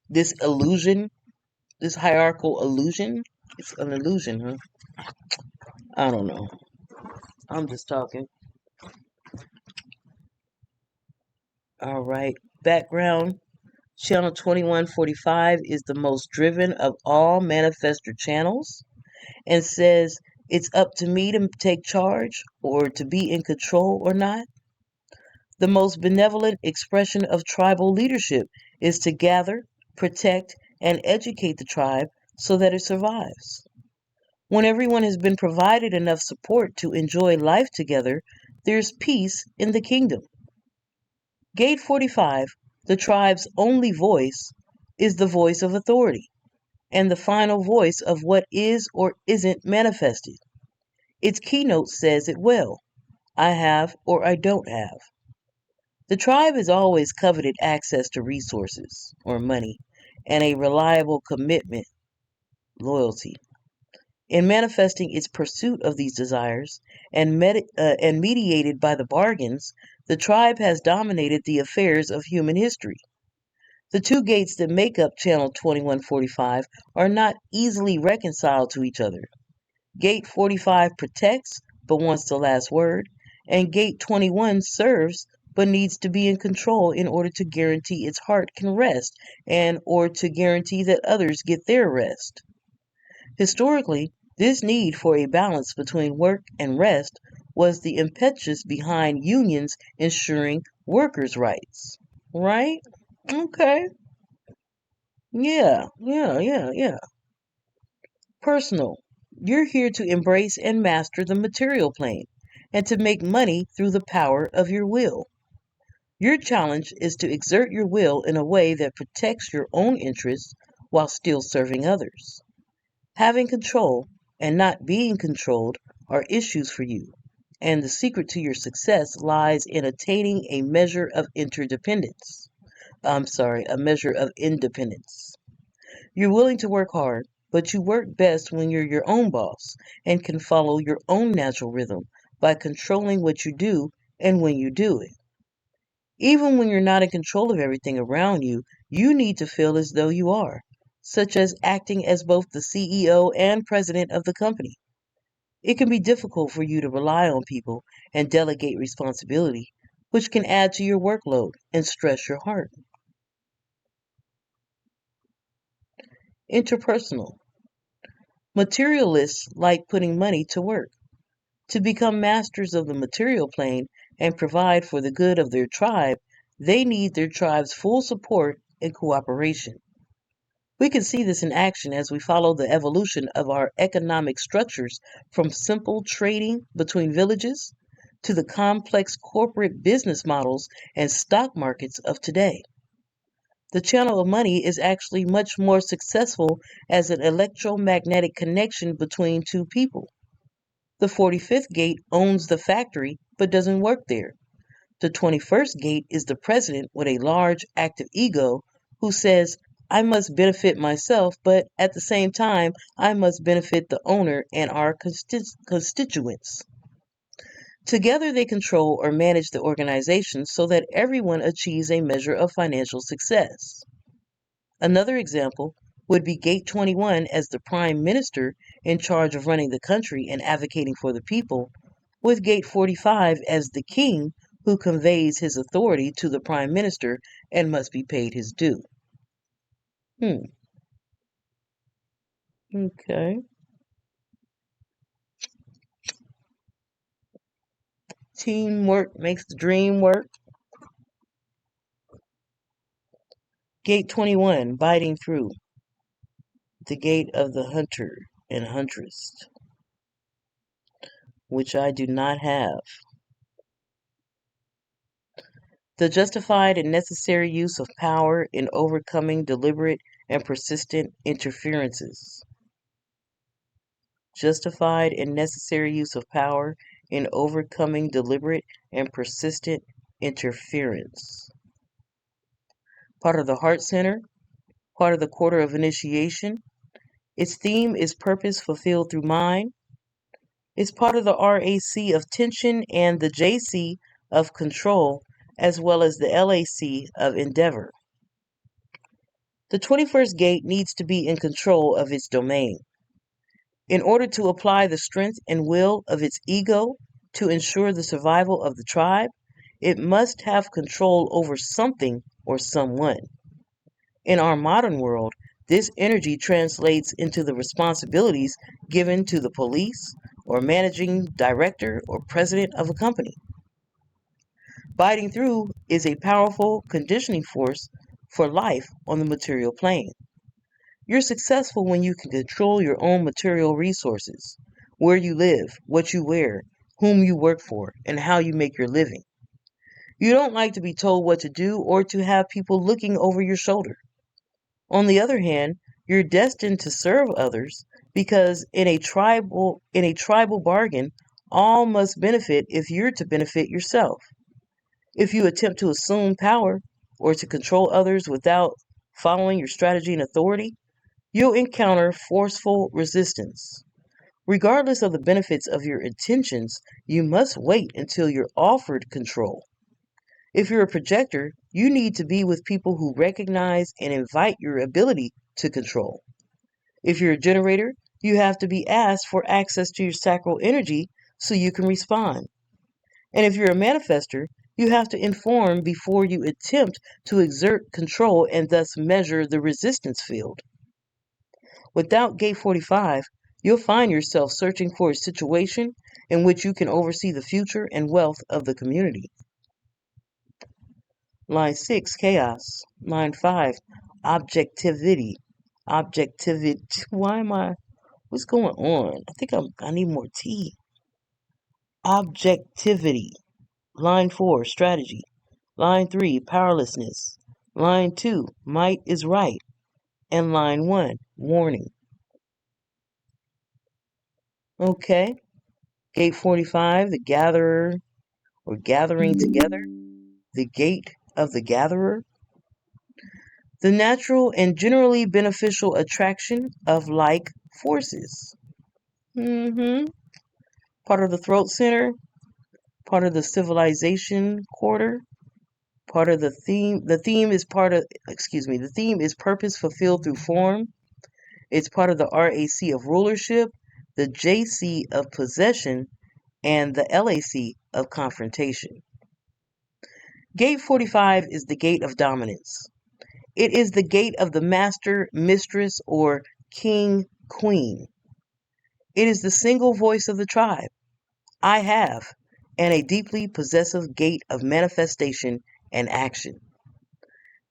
This illusion, this hierarchical illusion, it's an illusion, huh? I don't know. I'm just talking. All right. Background. Channel 2145 is the most driven of all manifestor channels and says it's up to me to take charge or to be in control or not. The most benevolent expression of tribal leadership is to gather, protect, and educate the tribe so that it survives. When everyone has been provided enough support to enjoy life together, there's peace in the kingdom. Gate 45, the tribe's only voice, is the voice of authority and the final voice of what is or isn't manifested. Its keynote says it well: I have or I don't have. The tribe has always coveted access to resources or money and a reliable commitment, loyalty. In manifesting its pursuit of these desires and mediated by the bargains, the tribe has dominated the affairs of human history. The two gates that make up Channel 2145 are not easily reconciled to each other. Gate 45 protects but wants the last word, and Gate 21 serves but needs to be in control in order to guarantee its heart can rest and or to guarantee that others get their rest. Historically, this need for a balance between work and rest was the impetus behind unions ensuring workers' rights. Right? Okay. Yeah. Personal. You're here to embrace and master the material plane and to make money through the power of your will. Your challenge is to exert your will in a way that protects your own interests while still serving others. Having control and not being controlled are issues for you, and the secret to your success lies in attaining a measure of interdependence. A measure of independence. You're willing to work hard, but you work best when you're your own boss and can follow your own natural rhythm by controlling what you do and when you do it. Even when you're not in control of everything around you, you need to feel as though you are, such as acting as both the CEO and president of the company. It can be difficult for you to rely on people and delegate responsibility, which can add to your workload and stress your heart. Interpersonal. Materialists like putting money to work. To become masters of the material plane and provide for the good of their tribe, they need their tribe's full support and cooperation. We can see this in action as we follow the evolution of our economic structures from simple trading between villages to the complex corporate business models and stock markets of today. The channel of money is actually much more successful as an electromagnetic connection between two people. The 45th gate owns the factory but doesn't work there. The 21st gate is the president with a large active ego who says, I must benefit myself, but at the same time, I must benefit the owner and our constituents. Together, they control or manage the organization so that everyone achieves a measure of financial success. Another example would be Gate 21 as the prime minister in charge of running the country and advocating for the people, with Gate 45 as the king who conveys his authority to the prime minister and must be paid his due. Okay. Teamwork makes the dream work. Gate 21, biting through. The gate of the hunter and huntress, which I do not have. The justified and necessary use of power in overcoming deliberate and persistent interferences. Justified and necessary use of power in overcoming deliberate and persistent interference. Part of the heart center, part of the quarter of initiation. Its theme is purpose fulfilled through mind. It's part of the RAC of tension and the JC of control, as well as the LAC of endeavor. The 21st gate needs to be in control of its domain. In order to apply the strength and will of its ego to ensure the survival of the tribe, it must have control over something or someone. In our modern world, this energy translates into the responsibilities given to the police or managing director or president of a company. Biting through is a powerful conditioning force for life on the material plane. You're successful when you can control your own material resources, where you live, what you wear, whom you work for, and how you make your living. You don't like to be told what to do or to have people looking over your shoulder. On the other hand, you're destined to serve others because in a tribal bargain, all must benefit if you're to benefit yourself. If you attempt to assume power or to control others without following your strategy and authority, you'll encounter forceful resistance. Regardless of the benefits of your intentions, you must wait until you're offered control. If you're a projector, you need to be with people who recognize and invite your ability to control. If you're a generator, you have to be asked for access to your sacral energy so you can respond. And if you're a manifester, you have to inform before you attempt to exert control and thus measure the resistance field. Without Gate 45, you'll find yourself searching for a situation in which you can oversee the future and wealth of the community. Line 6, chaos. Line 5, objectivity. Objectivity. What's going on? I think I need more tea. Objectivity. Line 4, strategy. Line 3, powerlessness. Line 2, might is right. And line 1, warning. Okay. Gate 45, the gatherer or gathering together. The gate of the gatherer. The natural and generally beneficial attraction of like forces. Part of the throat center, part of the civilization quarter, part of the theme. The theme is the theme is purpose fulfilled through form. It's part of the RAC of rulership, the JC of possession, and the LAC of confrontation. Gate 45 is the gate of dominance. It is the gate of the master, mistress, or king, queen. It is the single voice of the tribe, I have, and a deeply possessive gate of manifestation and action.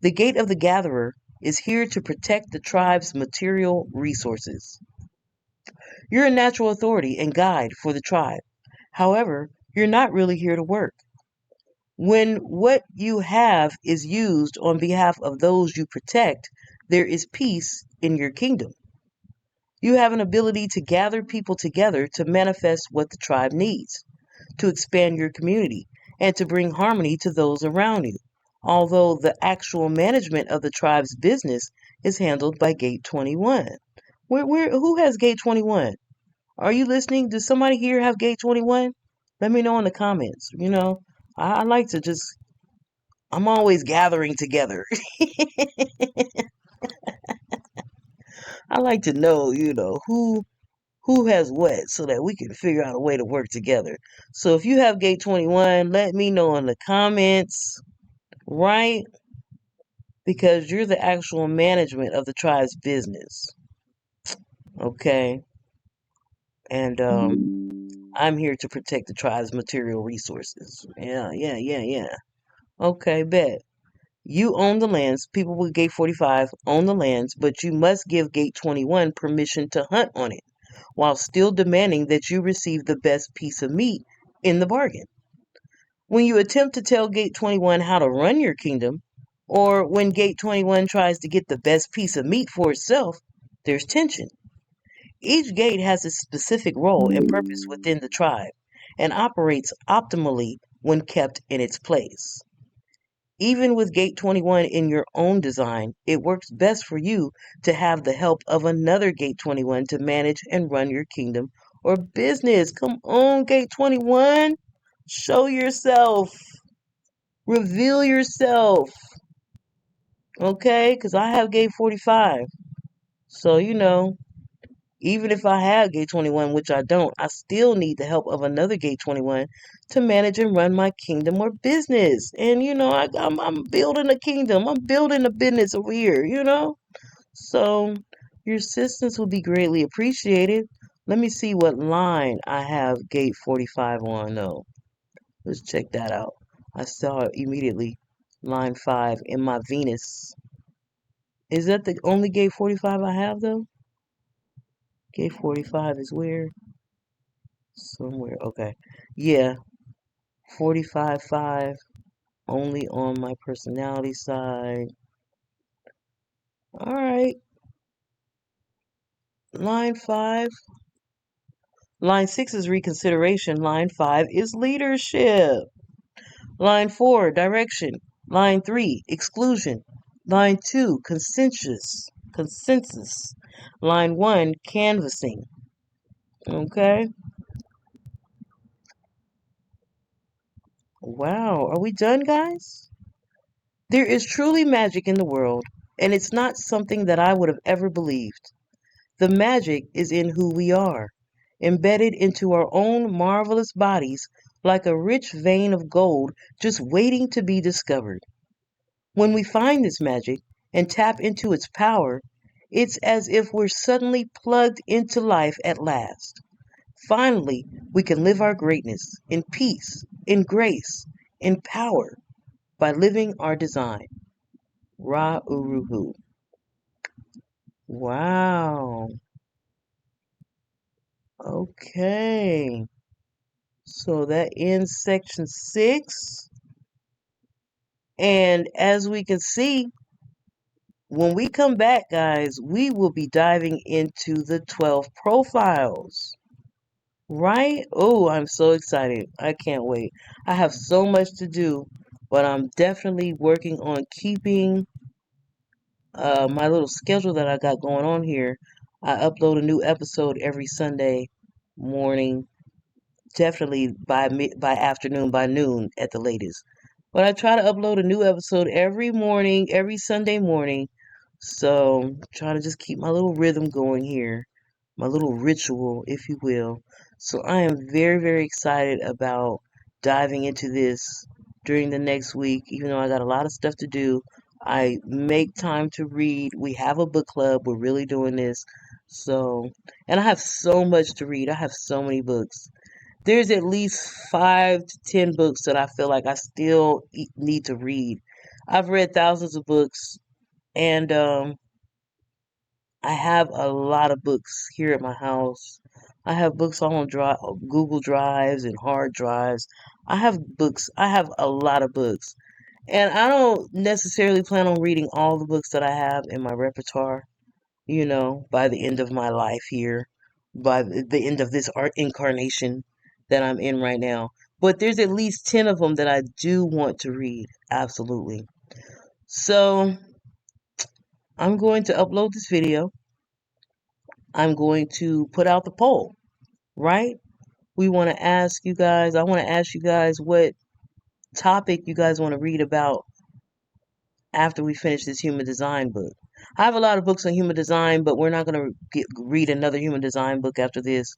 The gate of the gatherer is here to protect the tribe's material resources. You're a natural authority and guide for the tribe. However, you're not really here to work. When what you have is used on behalf of those you protect, there is peace in your kingdom. You have an ability to gather people together to manifest what the tribe needs, to expand your community, and to bring harmony to those around you. Although the actual management of the tribe's business is handled by Gate 21. Who has Gate 21? Are you listening? Does somebody here have Gate 21? Let me know in the comments. I like to just, I'm always gathering together. I like to know, who has what so that we can figure out a way to work together. So if you have Gate 21, let me know in the comments, right? Because you're the actual management of the tribe's business. Okay? And I'm here to protect the tribe's material resources. Yeah. Okay, bet. You own the lands. People with Gate 45 own the lands, but you must give Gate 21 permission to hunt on it, while still demanding that you receive the best piece of meat in the bargain. When you attempt to tell Gate 21 how to run your kingdom, or when Gate 21 tries to get the best piece of meat for itself, there's tension. Each gate has a specific role and purpose within the tribe, and operates optimally when kept in its place. Even with Gate 21 in your own design, it works best for you to have the help of another Gate 21 to manage and run your kingdom or business. Come on, Gate 21. Show yourself. Reveal yourself. Okay? Because I have Gate 45. So, even if I have Gate 21, which I don't, I still need the help of another Gate 21 to manage and run my kingdom or business. And, I'm building a kingdom. I'm building a business over here, So your assistance would be greatly appreciated. Let me see what line I have Gate 45 on, though. Let's check that out. I saw it immediately. Line 5 in my Venus. Is that the only Gate 45 I have, though? Gate 45 is where? Somewhere. Okay. Yeah. 45.5. Only on my personality side. Alright. Line 5. Line 6 is reconsideration. Line 5 is leadership. Line 4, direction. Line 3, exclusion. Line 2, consensus. Line 1, canvassing. Okay. Wow. Are we done, guys? There is truly magic in the world, and it's not something that I would have ever believed. The magic is in who we are, embedded into our own marvelous bodies like a rich vein of gold just waiting to be discovered. When we find this magic and tap into its power, it's as if we're suddenly plugged into life at last. Finally, we can live our greatness in peace, in grace, in power by living our design. Ra Uru Hu. Wow. Okay. So that ends section 6. And as we can see, when we come back, guys, we will be diving into the 12 profiles. Right? Oh, I'm so excited. I can't wait. I have so much to do, but I'm definitely working on keeping my little schedule that I got going on here. I upload a new episode every Sunday morning, definitely by afternoon, by noon at the latest. But I try to upload a new episode every morning, every Sunday morning. So try to just keep my little rhythm going here. my little ritual, if you will. So I am very, very excited about diving into this during the next week, even though I got a lot of stuff to do. I make time to read. We have a book club. We're really doing this. So, and I have so much to read. I have so many books. There's at least 5 to 10 books that I feel like I still need to read. I've read thousands of books, and I have a lot of books here at my house. I have books all on Google Drives and hard drives. I have books. I have a lot of books. And I don't necessarily plan on reading all the books that I have in my repertoire, by the end of my life here, by the end of this art incarnation that I'm in right now. But there's at least 10 of them that I do want to read. Absolutely. So I'm going to upload this video. I'm going to put out the poll, right? I want to ask you guys what topic you guys want to read about after we finish this human design book. I have a lot of books on human design, but we're not going to read another human design book after this.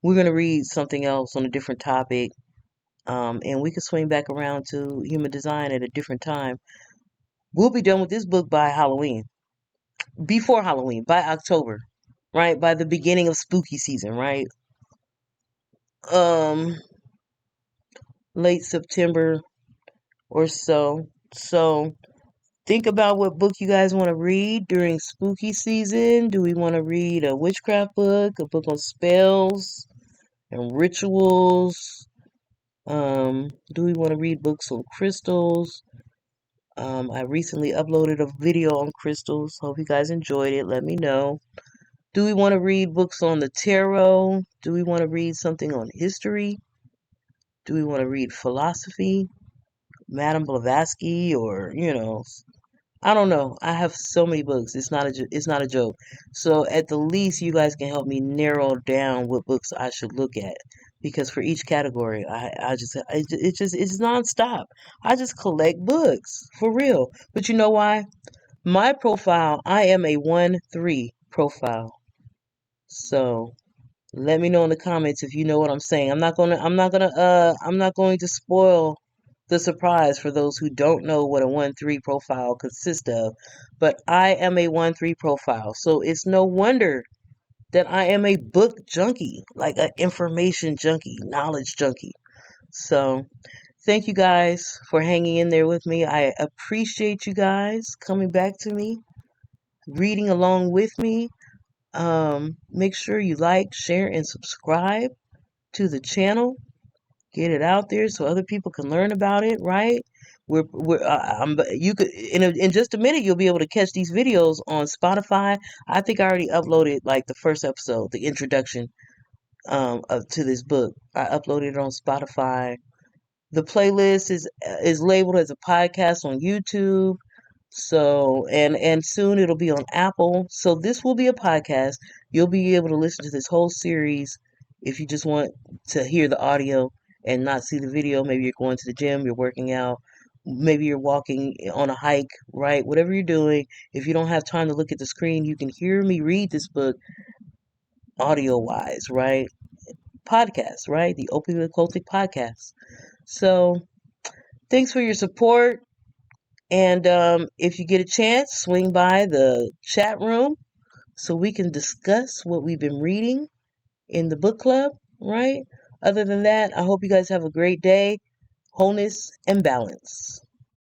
We're going to read something else on a different topic, and we can swing back around to human design at a different time. We'll be done with this book by Halloween, before Halloween, by October, right? By the beginning of spooky season, right? Um, Late September or so. So think about what book you guys want to read during spooky season. Do we want to read a witchcraft book, a book on spells and rituals? Do we want to read books on crystals? I recently uploaded a video on crystals. Hope you guys enjoyed it. Let me know. Do we want to read books on the tarot? Do we want to read something on history? Do we want to read philosophy? Madame Blavatsky, or I don't know. I have so many books. It's not a joke. So at the least, you guys can help me narrow down what books I should look at, because for each category, it's nonstop. I just collect books for real. But you know why? My profile, I am a 1-3 profile. So let me know in the comments if you know what I'm saying. I'm not going to spoil the surprise for those who don't know what a 1-3 profile consists of. But I am a 1-3 profile. So it's no wonder that I am a book junkie, like an information junkie, knowledge junkie. So thank you guys for hanging in there with me. I appreciate you guys coming back to me, reading along with me. Make sure you like, share, and subscribe to the channel. Get it out there so other people can learn about it. Right? You could in just a minute you'll be able to catch these videos on Spotify. I think I already uploaded like the first episode, the introduction to this book. I uploaded it on Spotify. The playlist is labeled as a podcast on YouTube. So and soon it'll be on Apple. So this will be a podcast. You'll be able to listen to this whole series if you just want to hear the audio and not see the video. Maybe you're going to the gym, you're working out, maybe you're walking on a hike, right? Whatever you're doing, if you don't have time to look at the screen, you can hear me read this book audio wise, right? Podcast, right? The Openly Occultic Podcast. So thanks for your support. And if you get a chance, swing by the chat room so we can discuss what we've been reading in the book club, right? Other than that, I hope you guys have a great day, wholeness, and balance.